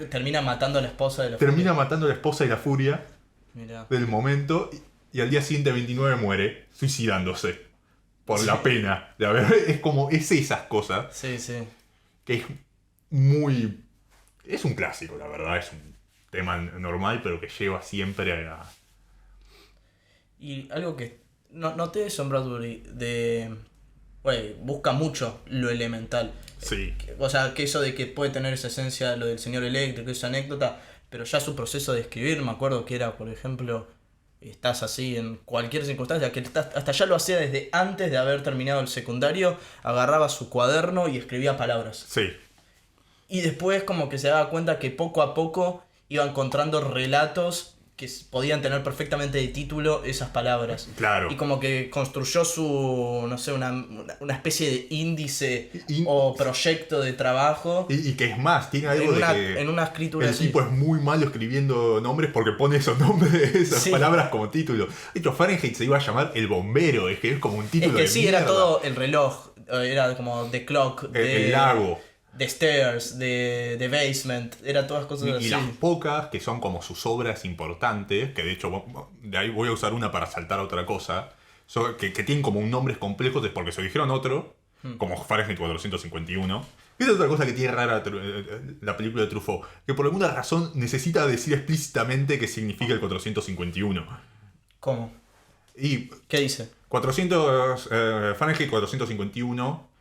Termina matando a la esposa de la Termina familia. matando a la esposa de la furia Mirá. del momento y al día siguiente 29 muere suicidándose por la pena de haber... Es esas cosas Sí, sí. que es muy... Es un clásico, la verdad, es un tema normal pero que lleva siempre a... Y algo que noté de Sean Bradbury, busca mucho lo elemental. Sí, O sea, que eso de que puede tener esa esencia, lo del señor eléctrico, esa anécdota, pero ya su proceso de escribir, me acuerdo que era, por ejemplo, estás así en cualquier circunstancia, que hasta ya lo hacía desde antes de haber terminado el secundario, agarraba su cuaderno y escribía palabras. sí. Y después como que se daba cuenta que poco a poco iba encontrando relatos que podían tener perfectamente de título esas palabras. Claro. Y como que construyó su, no sé, una especie de índice Y- o proyecto de trabajo Y que es más, tiene algo en una escritura el así. tipo es muy malo escribiendo nombres porque pone esos nombres, esas Sí. palabras como título. De hecho, Fahrenheit se iba a llamar El Bombero, es que es como un Es título que de sí, era mierda. todo el reloj, era como The Clock, El lago. The Stairs, The Basement, era todas cosas Y así. las pocas que son como sus obras importantes, que de hecho de ahí voy a usar una para saltar a otra cosa, que tienen como un nombres complejos, es porque se dijeron otro, como Fahrenheit 451. Esa es otra cosa que tiene rara la película de Truffaut, que por alguna razón necesita decir explícitamente qué significa el 451. ¿Cómo? Y ¿Qué dice? 400, Fahrenheit 451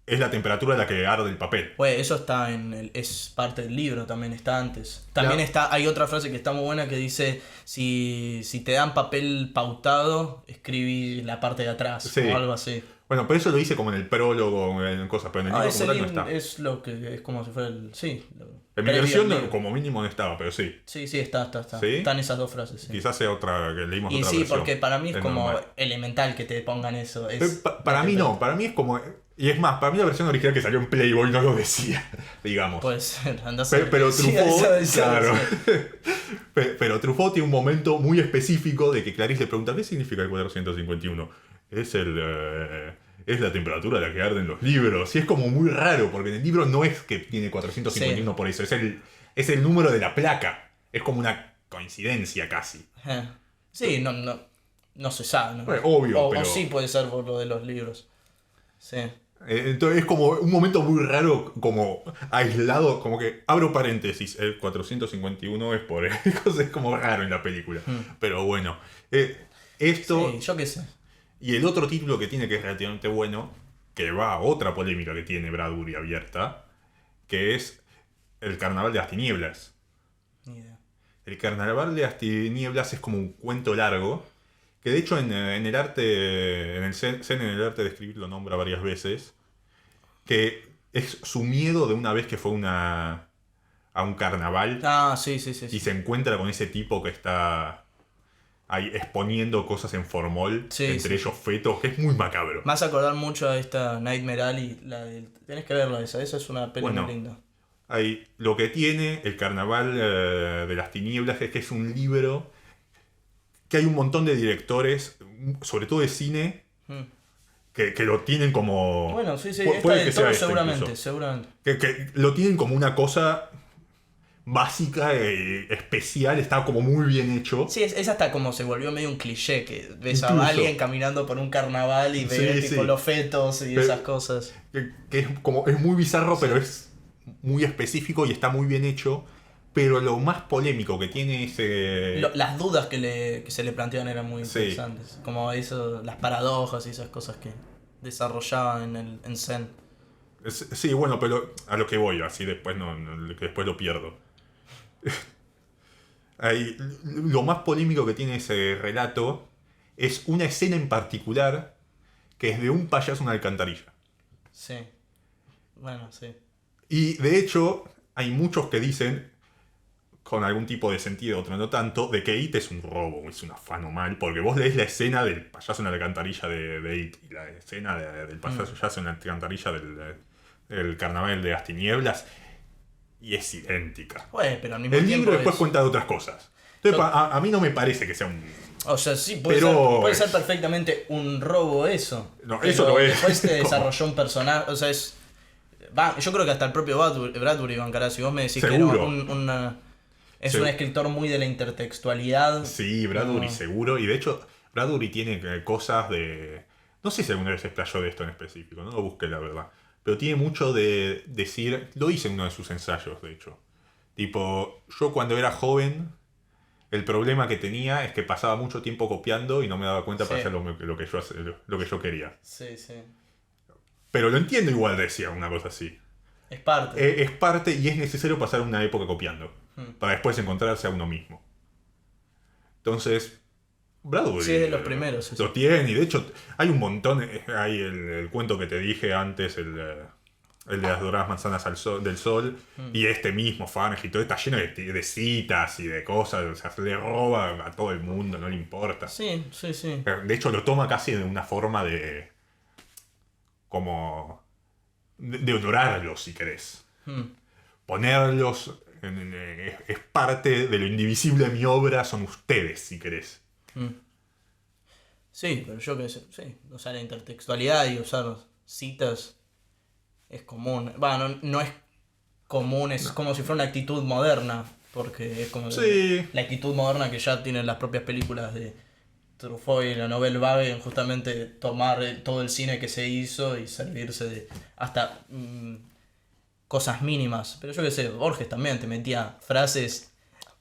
es la temperatura a la que arde el papel. Pues eso está es parte del libro, también está antes. También Claro. hay otra frase que está muy buena que dice, si te dan papel pautado, escribí la parte de atrás, Sí. o algo así. Bueno, pero eso lo hice como en el prólogo, en cosas, pero en el libro Ese como tal no libro está. es lo que es como si fuera el... Sí. En mi previo versión al libro. como mínimo no estaba, pero sí. Sí, está. ¿Sí? Están esas dos frases, sí. Quizás sea otra que leímos Y otra sí, versión. porque para mí es como normal. elemental que te pongan eso. Para mí no, para mí es como... Y es más, para mí la versión original que salió en Playboy no lo decía, digamos. Puede ser, andás Pero Truffaut, sí, claro. Pero Truffaut tiene un momento muy específico de que Clarice le pregunta ¿qué significa el 451? Es es la temperatura a la que arden los libros. Y es como muy raro, porque en el libro no es que tiene 451 por eso, es el número de la placa. Es como una coincidencia casi. Sí, no se sabe, ¿no? Bueno, obvio, pero... O sí puede ser por lo de los libros. Sí. Entonces es como un momento muy raro, como aislado, como que abro paréntesis, el 451 es por eso, es como raro en la película. Pero bueno, esto... Sí, yo qué sé. Y el otro título que tiene, que es relativamente bueno, que va a otra polémica que tiene Bradbury abierta, que es el Carnaval de las Tinieblas. Ni idea. El Carnaval de las Tinieblas es como un cuento largo, que de hecho en el arte, en el Zen, en el arte de escribir lo nombra varias veces, que es su miedo de una vez que fue a un carnaval Sí. y se encuentra con ese tipo que está ahí exponiendo cosas en formol, entre ellos fetos, que es muy macabro. Me hace acordar mucho a esta Nightmare Alley, tenés que verla esa es una peli muy linda. Ahí, lo que tiene el Carnaval de las Tinieblas es que es un libro que hay un montón de directores, sobre todo de cine, que lo tienen como... Bueno, sí, puede que sea esto seguramente. Que lo tienen como una cosa básica, especial, está como muy bien hecho. Sí, es hasta como se volvió medio un cliché, que ves a alguien caminando por un carnaval y ves tipo los fetos y esas cosas. Que es muy bizarro, pero es muy específico y está muy bien hecho. Pero lo más polémico que tiene ese... Las dudas que se le planteaban eran muy interesantes. Como eso, las paradojas y esas cosas que desarrollaban en Zen. Sí, bueno, pero a lo que voy, así después que después lo pierdo. Lo más polémico que tiene ese relato es una escena en particular que es de un payaso en una alcantarilla. Sí. Bueno, sí. Y de hecho, hay muchos que dicen, con algún tipo de sentido, otro no tanto, de que It es un robo, es un afano mal, porque vos lees la escena del payaso en la alcantarilla de It y la escena del payaso en la alcantarilla del Carnaval de las Tinieblas, y es idéntica. Bueno, pero al mismo el tiempo libro después cuenta de otras cosas. Entonces, a mí no me parece que sea un... O sea, sí, puede ser perfectamente un robo eso. No, eso lo es. Después se desarrolló un personaje, o sea, yo creo que hasta el propio Bradbury bancará. Si vos me decís seguro. que es un escritor muy de la intertextualidad. Sí, Bradbury seguro. Y de hecho, Bradbury tiene cosas de... No sé si alguna vez se explayó de esto en específico, no lo busqué la verdad. Pero tiene mucho de decir... Lo hice en uno de sus ensayos, de hecho. Tipo, yo cuando era joven, el problema que tenía es que pasaba mucho tiempo copiando y no me daba cuenta para hacer lo que yo quería. Sí, sí. Pero lo entiendo igual, decía una cosa así. Es parte. Es parte y es necesario pasar una época copiando. Para después encontrarse a uno mismo. Entonces, Bradbury... Sí, es de los primeros. Lo tiene, y de hecho hay un montón. Hay el cuento que te dije antes, el de las doradas manzanas del sol, y este mismo Fahrenheit, todo está lleno de citas y de cosas. O sea, le roba a todo el mundo, no le importa. Sí. De hecho, lo toma casi de una forma de... como... de honorarlos, si querés. Ponerlos... es parte de lo indivisible de mi obra, son ustedes, si querés. Sí, pero yo qué sé, sí. O sea, la intertextualidad y usar citas es común. Bueno, no es común, es como si fuera una actitud moderna, porque es como la actitud moderna que ya tienen las propias películas de Truffaut y la Nouvelle Vague, en justamente tomar todo el cine que se hizo y servirse de hasta... cosas mínimas. Pero yo qué sé, Borges también te metía frases.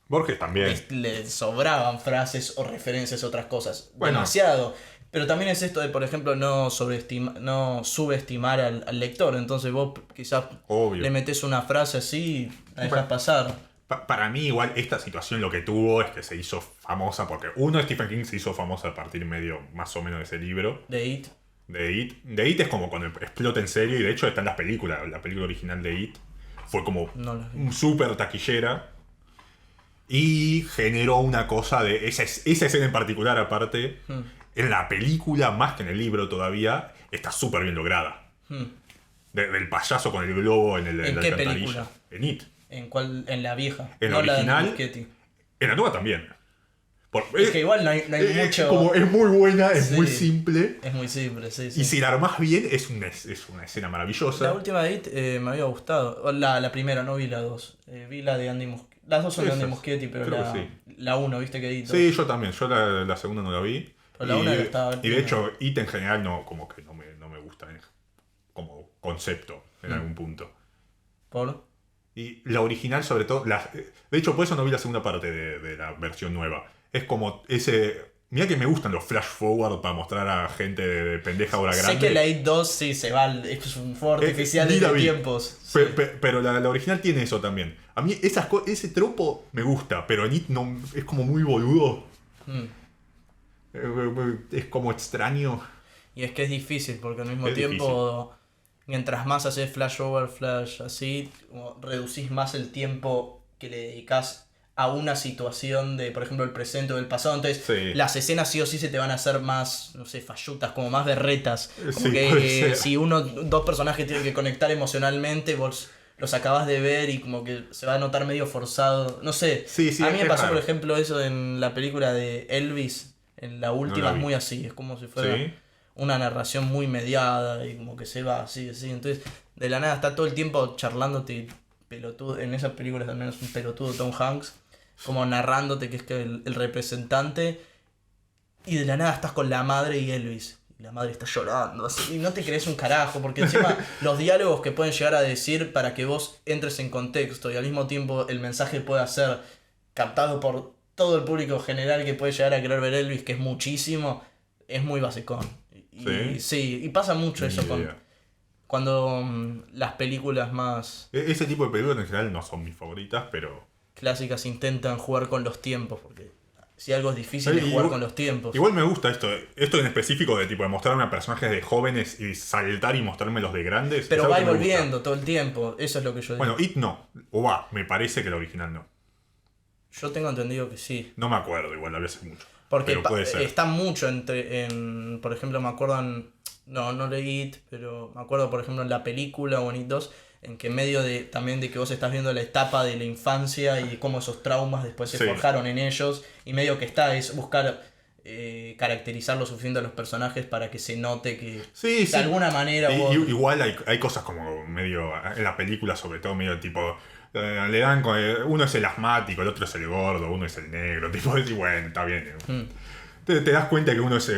Borges también. Le sobraban frases o referencias a otras cosas. Bueno. Demasiado. Pero también es esto de, por ejemplo, no subestimar al lector. Entonces vos quizás le metés una frase así y la dejas pasar. Para mí igual esta situación lo que tuvo es que se hizo famosa porque Stephen King se hizo famosa a partir medio más o menos de ese libro. De It. De It es como cuando explota en serio, y de hecho está en las películas. La película original de It fue como súper taquillera y generó una cosa de esa escena en particular, aparte en la película más que en el libro todavía está súper bien lograda. Del payaso con el globo en ¿En qué película? En It. ¿En cuál? En la vieja. En la original. En la nueva también. Es que igual no hay mucho... Como es muy buena, es Sí. muy simple. Es muy simple, sí, sí. Y si la armás bien, es una escena maravillosa. La última de It me había gustado. O la primera, no vi la 2. Vi la de Andy Muschietti. Las dos son de Andy Esas, Muschietti, pero creo que sí. la 1, viste que It. Sí, yo también. Yo la segunda no la vi. Pero la una estaba y de hecho, It en general como que no me gusta como concepto en algún punto. ¿Por? Y la original, sobre todo. De hecho, por eso no vi la segunda parte de la versión nueva. Es como ese. Mirá que me gustan los flash forward para mostrar a gente de pendeja ahora grande. Sé que la It 2 sí se va, es un fuego artificial ni la de vi. tiempos. Sí. Pero la original tiene eso también. A mí ese tropo me gusta, pero en It no, es como muy boludo. Es como extraño. Y es que es difícil, porque al mismo Es tiempo, mientras más haces flash over, flash así, como reducís más el tiempo que le dedicás a una situación de, por ejemplo, el presente o el pasado. Entonces, Sí. las escenas sí o sí se te van a hacer más, no sé, fallutas, como más berretas. Como Sí, que puede ser. si dos personajes tienen que conectar emocionalmente, vos los acabas de ver y como que se va a notar medio forzado. No sé. Sí, sí, a mí me es pasó, raro. por ejemplo, eso en la película de Elvis. En la última la es vi. muy así, es como si fuera Sí. una narración muy mediada y como que se va así. Entonces, de la nada está todo el tiempo charlándote pelotudo. En esa película también es un pelotudo Tom Hanks, como narrándote que es que el representante, y de la nada estás con la madre y Elvis. Y la madre está llorando, así, y no te crees un carajo, porque encima los diálogos que pueden llegar a decir para que vos entres en contexto y al mismo tiempo el mensaje pueda ser captado por todo el público general que puede llegar a querer ver Elvis, que es muchísimo, es muy basicón. Sí, y pasa mucho Ni eso idea. cuando las películas más Ese tipo de películas en general no son mis favoritas, pero. clásicas intentan jugar con los tiempos, porque si algo es difícil es Sí, jugar igual- con los tiempos. Igual me gusta esto en específico de tipo de mostrarme a personajes de jóvenes y saltar y mostrarme los de grandes. Pero es algo va que me gusta. volviendo todo el tiempo, eso es lo que yo digo. Bueno, It no. O va, me parece que la original no. Yo tengo entendido que sí. No me acuerdo, igual la vi hace mucho. Porque Pero puede ser. está mucho por ejemplo, me acuerdo no leí It, pero me acuerdo, por ejemplo, en la película o en It 2, en que en medio también de que vos estás viendo la etapa de la infancia y cómo esos traumas después se Sí. forjaron en ellos, y medio que es buscar caracterizar lo suficiente a los personajes para que se note que Sí, de alguna manera vos... Igual hay cosas como medio. En la película, sobre todo, medio tipo. Le dan. Uno es el asmático, el otro es el gordo, uno es el negro. Tipo, y bueno, está bien. Te das cuenta que uno es.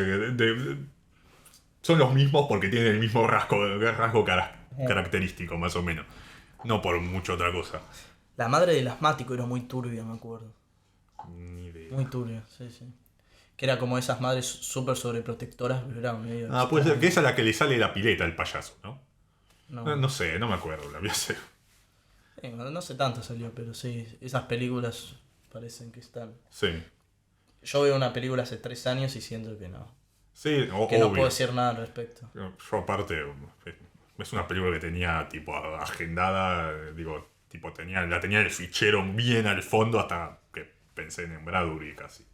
Son los mismos porque tienen el mismo rasgo característico, más o menos. No por mucha otra cosa. La madre del asmático era muy turbia, me acuerdo. Ni idea. Muy turbia, sí. Que era como esas madres súper sobreprotectoras, pero era medio... Ah, puede ser que esa es la que le sale la pileta al payaso, ¿no? No, No sé, no me acuerdo, la voy a hacer. no sé tanto salió, pero sí, esas películas parecen que están... Sí. Yo veo una película hace 3 años y siento que no. Sí, Que no obvio. puedo decir nada al respecto. Yo aparte, es una película que tenía tipo agendada, digo, tipo la tenía el fichero bien al fondo hasta que pensé en Bradbury casi.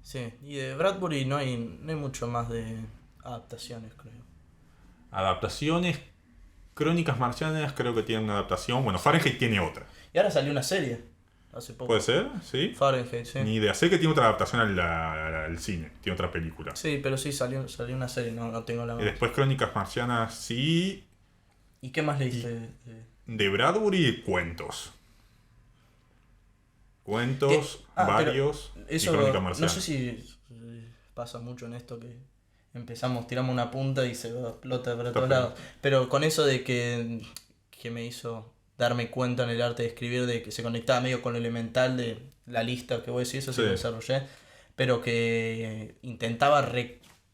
Sí, y de Bradbury no hay mucho más de adaptaciones, creo. Adaptaciones, Crónicas Marcianas creo que tiene una adaptación, bueno, Fahrenheit tiene otra. Y ahora salió una serie, hace poco. ¿Puede ser? ¿Sí? Fahrenheit, sí. Ni idea, sé que tiene otra adaptación al cine, tiene otra película. Sí, pero sí salió una serie, no tengo la Y más. después Crónicas Marcianas sí, ¿Y qué más leíste? de Bradbury cuentos. Cuentos, Pero varios, eso y Crónicas no Marcianas. sé si pasa mucho en esto que tiramos una punta y se explota para todos lados. Pero con eso de que me hizo darme cuenta en el arte de escribir, de que se conectaba medio con lo elemental de la lista que vos decís, eso sí Sí. lo desarrollé, pero que intentaba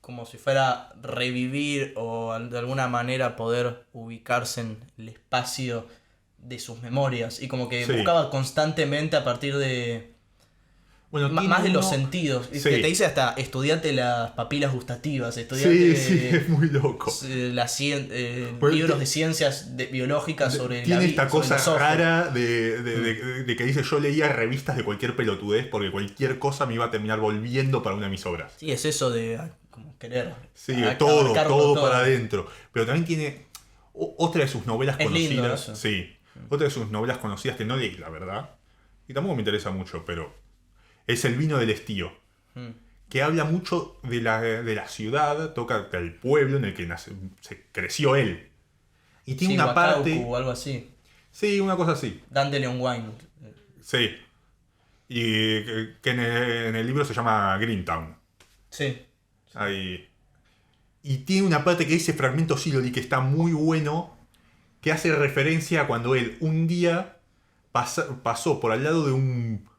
como si fuera revivir o de alguna manera poder ubicarse en el espacio de sus memorias, y como que Sí. buscaba constantemente a partir de Bueno, más de tiene los uno- sentidos. Sí. Que te dice hasta estudiate las papilas gustativas, estudiate Sí, es muy loco. Pues, libros de ciencias biológicas sobre Tiene la esta sobre cosa los ojos. rara de que dice yo leía revistas de cualquier pelotudez porque cualquier cosa me iba a terminar volviendo para una de mis obras. Sí, es eso de como querer. Sí, abarcarlo todo para adentro. Pero también tiene otra de sus novelas Es lindo conocidas. eso. Sí, otra de sus novelas conocidas que no leí, la verdad. Y tampoco me interesa mucho, pero es El vino del estío, Mm. que habla mucho de la ciudad, toca del pueblo en el que se creció él. Y tiene Sí, una Wakauku parte... o algo así. Sí, una cosa así. Dandelion Wine. Sí. Y que en el libro se llama Greentown. Sí. Ahí. Y tiene una parte que ese fragmento sí lo di que está muy bueno, que hace referencia a cuando él un día pasó por al lado de un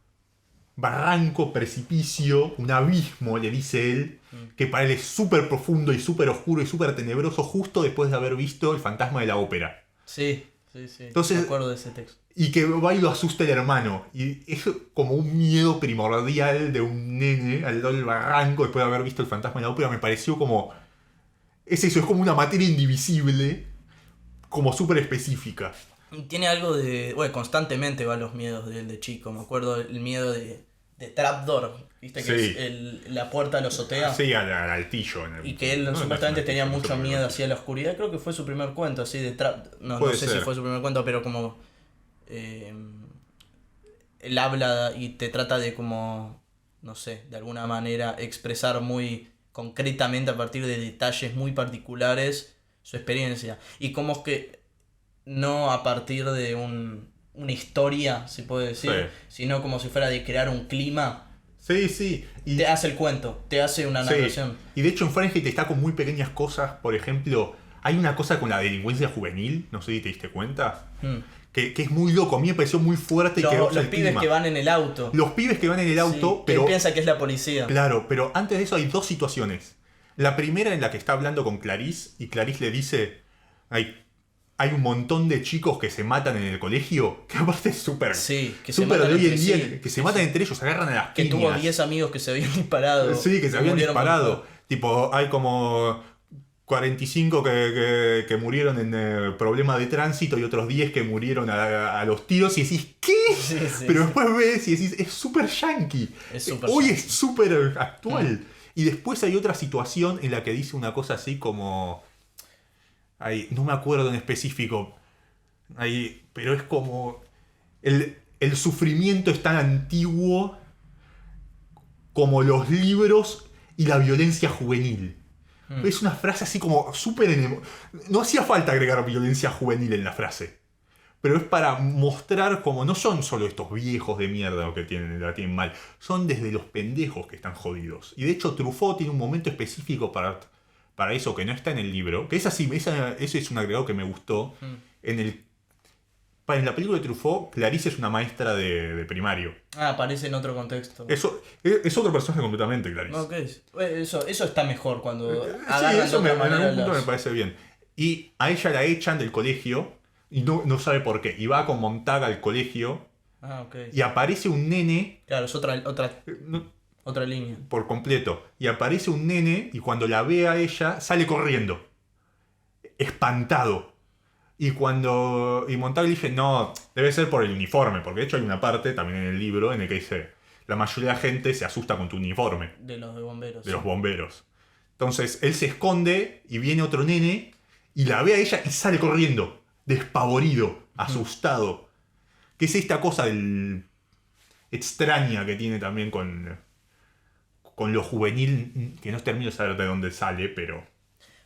barranco, precipicio, un abismo, le dice él, que para él es súper profundo y súper oscuro y súper tenebroso, justo después de haber visto El fantasma de la ópera. Sí, sí, sí. Entonces, me acuerdo de ese texto. Y que va y lo asusta el hermano. Y es como un miedo primordial de un nene al lado del barranco después de haber visto El fantasma de la ópera. Me pareció como... Es eso, es como una materia indivisible, como súper específica. Y tiene algo de... Bueno, constantemente van los miedos de él de chico. Me acuerdo el miedo de Trapdoor. ¿Viste? Que Sí. es la puerta a la azotea. Sí, al altillo. Y que él supuestamente tenía mucho miedo hacia la oscuridad. Creo que fue su primer cuento, así de No Puede sé si ser. fue su primer cuento, pero como... él habla y te trata de como... No sé, de alguna manera expresar muy concretamente a partir de detalles muy particulares su experiencia. Y como es que no a partir de una historia, se puede decir, Sí. sino como si fuera de crear un clima. Sí, sí. Y, Te hace el cuento, te hace una sí. narración. Y de hecho en Fahrenheit está con muy pequeñas cosas. Por ejemplo, hay una cosa con la delincuencia juvenil, no sé si te diste cuenta, que es muy loco. A mí me pareció muy fuerte. Los pibes que van en el auto. Los pibes que van en el auto, Sí, pero... él piensa que es la policía. Claro, pero antes de eso hay dos situaciones. La primera en la que está hablando con Clarice y Clarice le dice, hay un montón de chicos que se matan en el colegio, que aparte es súper Sí, que se súper matan de hoy en entre día, sí. que se matan entre ellos, se agarran a las Que piñas. tuvo 10 amigos que se habían disparado. Sí, que se habían murieron disparado. por- Tipo, hay como 45 que murieron en problema de tránsito y otros 10 que murieron a los tiros y decís, ¿qué? Sí, sí, Pero sí. después ves y decís, es súper yankee. Es súper Hoy yankee. es súper actual. Y después hay otra situación en la que dice una cosa así como... no me acuerdo en específico. Pero es como... El sufrimiento es tan antiguo como los libros y la violencia juvenil. Es una frase así como súper... No hacía falta agregar violencia juvenil en la frase. Pero es para mostrar como no son solo estos viejos de mierda que la tienen mal. Son desde los pendejos que están jodidos. Y de hecho Truffaut tiene un momento específico para eso que no está en el libro. Que es así, ese es un agregado que me gustó. En la película de Truffaut, Clarice es una maestra de primario. Ah, aparece en otro contexto. Eso es otro personaje completamente, Clarice. Ok, eso está mejor cuando Sí, agarran eso de en otra manera algún punto las- me parece bien. Y a ella la echan del colegio y no sabe por qué. Y va con Montag al colegio Ah, ok. y aparece un nene Claro, es otra línea. por completo. Y aparece un nene y cuando la ve a ella sale corriendo. Espantado. Y Montag le dice, no, debe ser por el uniforme. Porque de hecho hay una parte también en el libro en el que dice, la mayoría de la gente se asusta con tu uniforme. De los de bomberos. De los bomberos. Entonces él se esconde y viene otro nene y la ve a ella y sale corriendo, despavorido, asustado. Que es esta cosa extraña que tiene también con lo juvenil, que no termino de saber de dónde sale, pero...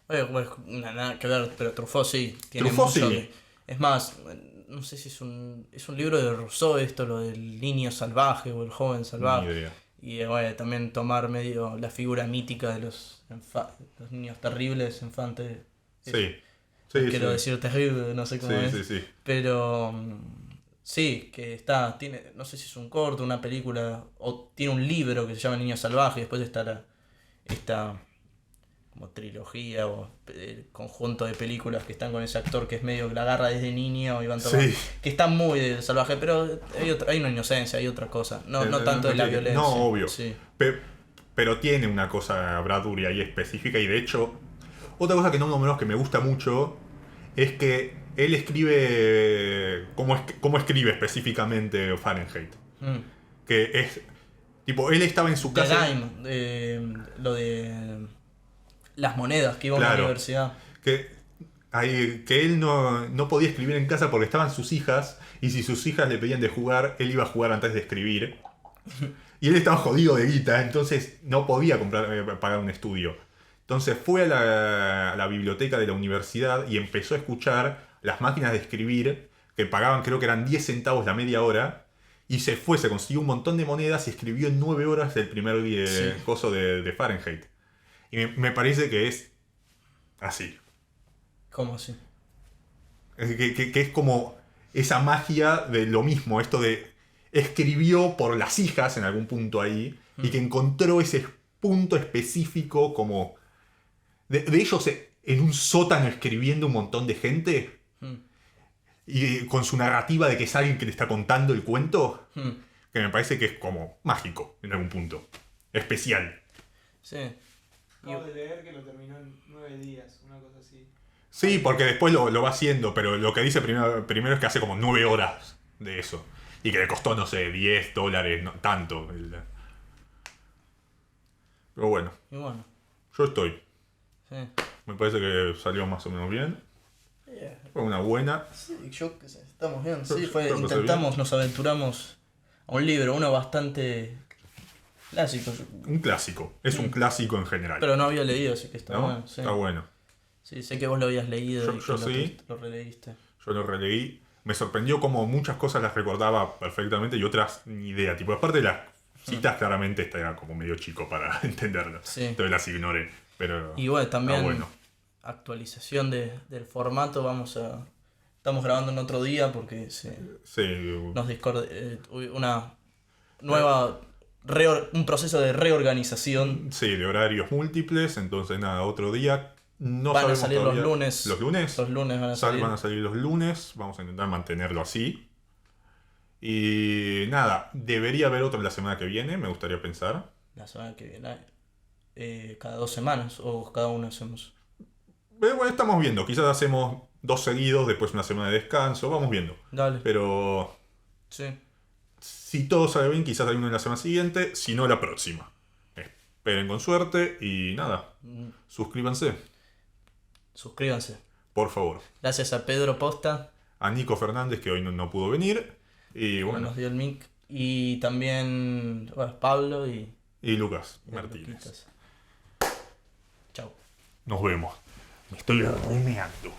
Oye, pues, nada que ver, pero Truffaut sí. Tiene Truffaut mucho sí. Es más, no sé si es un libro de Rousseau esto, lo del niño salvaje o el joven Ni salvaje. idea. Y bueno, también tomar medio la figura mítica de los niños terribles, infantes. Sí. Quiero decir terrible, no sé cómo es. Sí. Pero sí, que tiene, no sé si es un corto, una película, o tiene un libro que se llama Niño Salvaje, y después está esta como trilogía o conjunto de películas que están con ese actor que es medio que la agarra desde niño y van tomando, Sí. que está muy de salvaje, pero hay una inocencia, hay otra cosa, no tanto de la violencia. No, obvio. Sí. Pero tiene una cosa Bradbury ahí específica y de hecho, otra cosa que no nombramos que me gusta mucho es que él escribe cómo escribe específicamente Fahrenheit. Que es, tipo, él estaba en su The casa... Dime, lo de las monedas que iba a Claro. una universidad. Que él no podía escribir en casa porque estaban sus hijas y si sus hijas le pedían de jugar, él iba a jugar antes de escribir. Y él estaba jodido de guita, entonces no podía pagar un estudio. Entonces fue a la biblioteca de la universidad y empezó a escuchar las máquinas de escribir, que pagaban creo que eran 10 centavos la media hora, y se consiguió un montón de monedas y escribió en 9 horas el primer coso de Fahrenheit. Y me parece que es así. ¿Cómo así? Que es como esa magia de lo mismo, esto de escribió por las hijas en algún punto ahí, y que encontró ese punto específico como de ellos en un sótano escribiendo un montón de gente, y con su narrativa de que es alguien que le está contando el cuento, que me parece que es como mágico en algún punto, especial. Sí. Acabo de leer que lo terminó en 9 días, una cosa así. Sí, porque después lo va haciendo, pero lo que dice primero es que hace como 9 horas de eso. Y que le costó, no sé, $10, no, tanto. Pero bueno, Y bueno, yo estoy. sí. Me parece que salió más o menos bien. Fue una buena. Sí, yo qué sé, estamos bien. Yo- Sí, yo lo pasé intentamos, nos aventuramos a un libro, uno bastante clásico. Un clásico. Es un clásico en general. Pero no había leído, así que está ¿No? bueno. Sí. Está bueno. Sí, sé que vos lo habías leído Yo y que sí. lo releíste. Yo lo releí. Me sorprendió como muchas cosas las recordaba perfectamente y otras ni idea. Tipo, aparte de las citas, claramente estaba como medio chico para entenderlas. Sí. Entonces las ignoré. Pero Y bueno, también está bueno. actualización del formato, estamos grabando en otro día porque Sí, nos una nueva un proceso de reorganización. sí, de horarios múltiples. Entonces nada, otro día. No Van a sabemos salir todavía. los lunes. ¿Los lunes? Los lunes van a salir. Van a salir los lunes. Vamos a intentar mantenerlo así. Y nada, debería haber otro la semana que viene, me gustaría pensar. La semana que viene. Cada 2 semanas o cada una hacemos. Bueno, estamos viendo. Quizás hacemos 2 seguidos, después una semana de descanso. Vamos viendo. Dale. Pero Sí. si todo sale bien, quizás hay uno en la semana siguiente. Si no, la próxima. Esperen con suerte y nada. Suscríbanse, Suscríbanse. por favor. Gracias a Pedro Posta, A Nico Fernández, que hoy no pudo venir. Y que bueno, nos dio el mic. Y también Pablo y y Lucas y Martínez. Luquitas. Chau. Nos vemos. Me estoy remeando.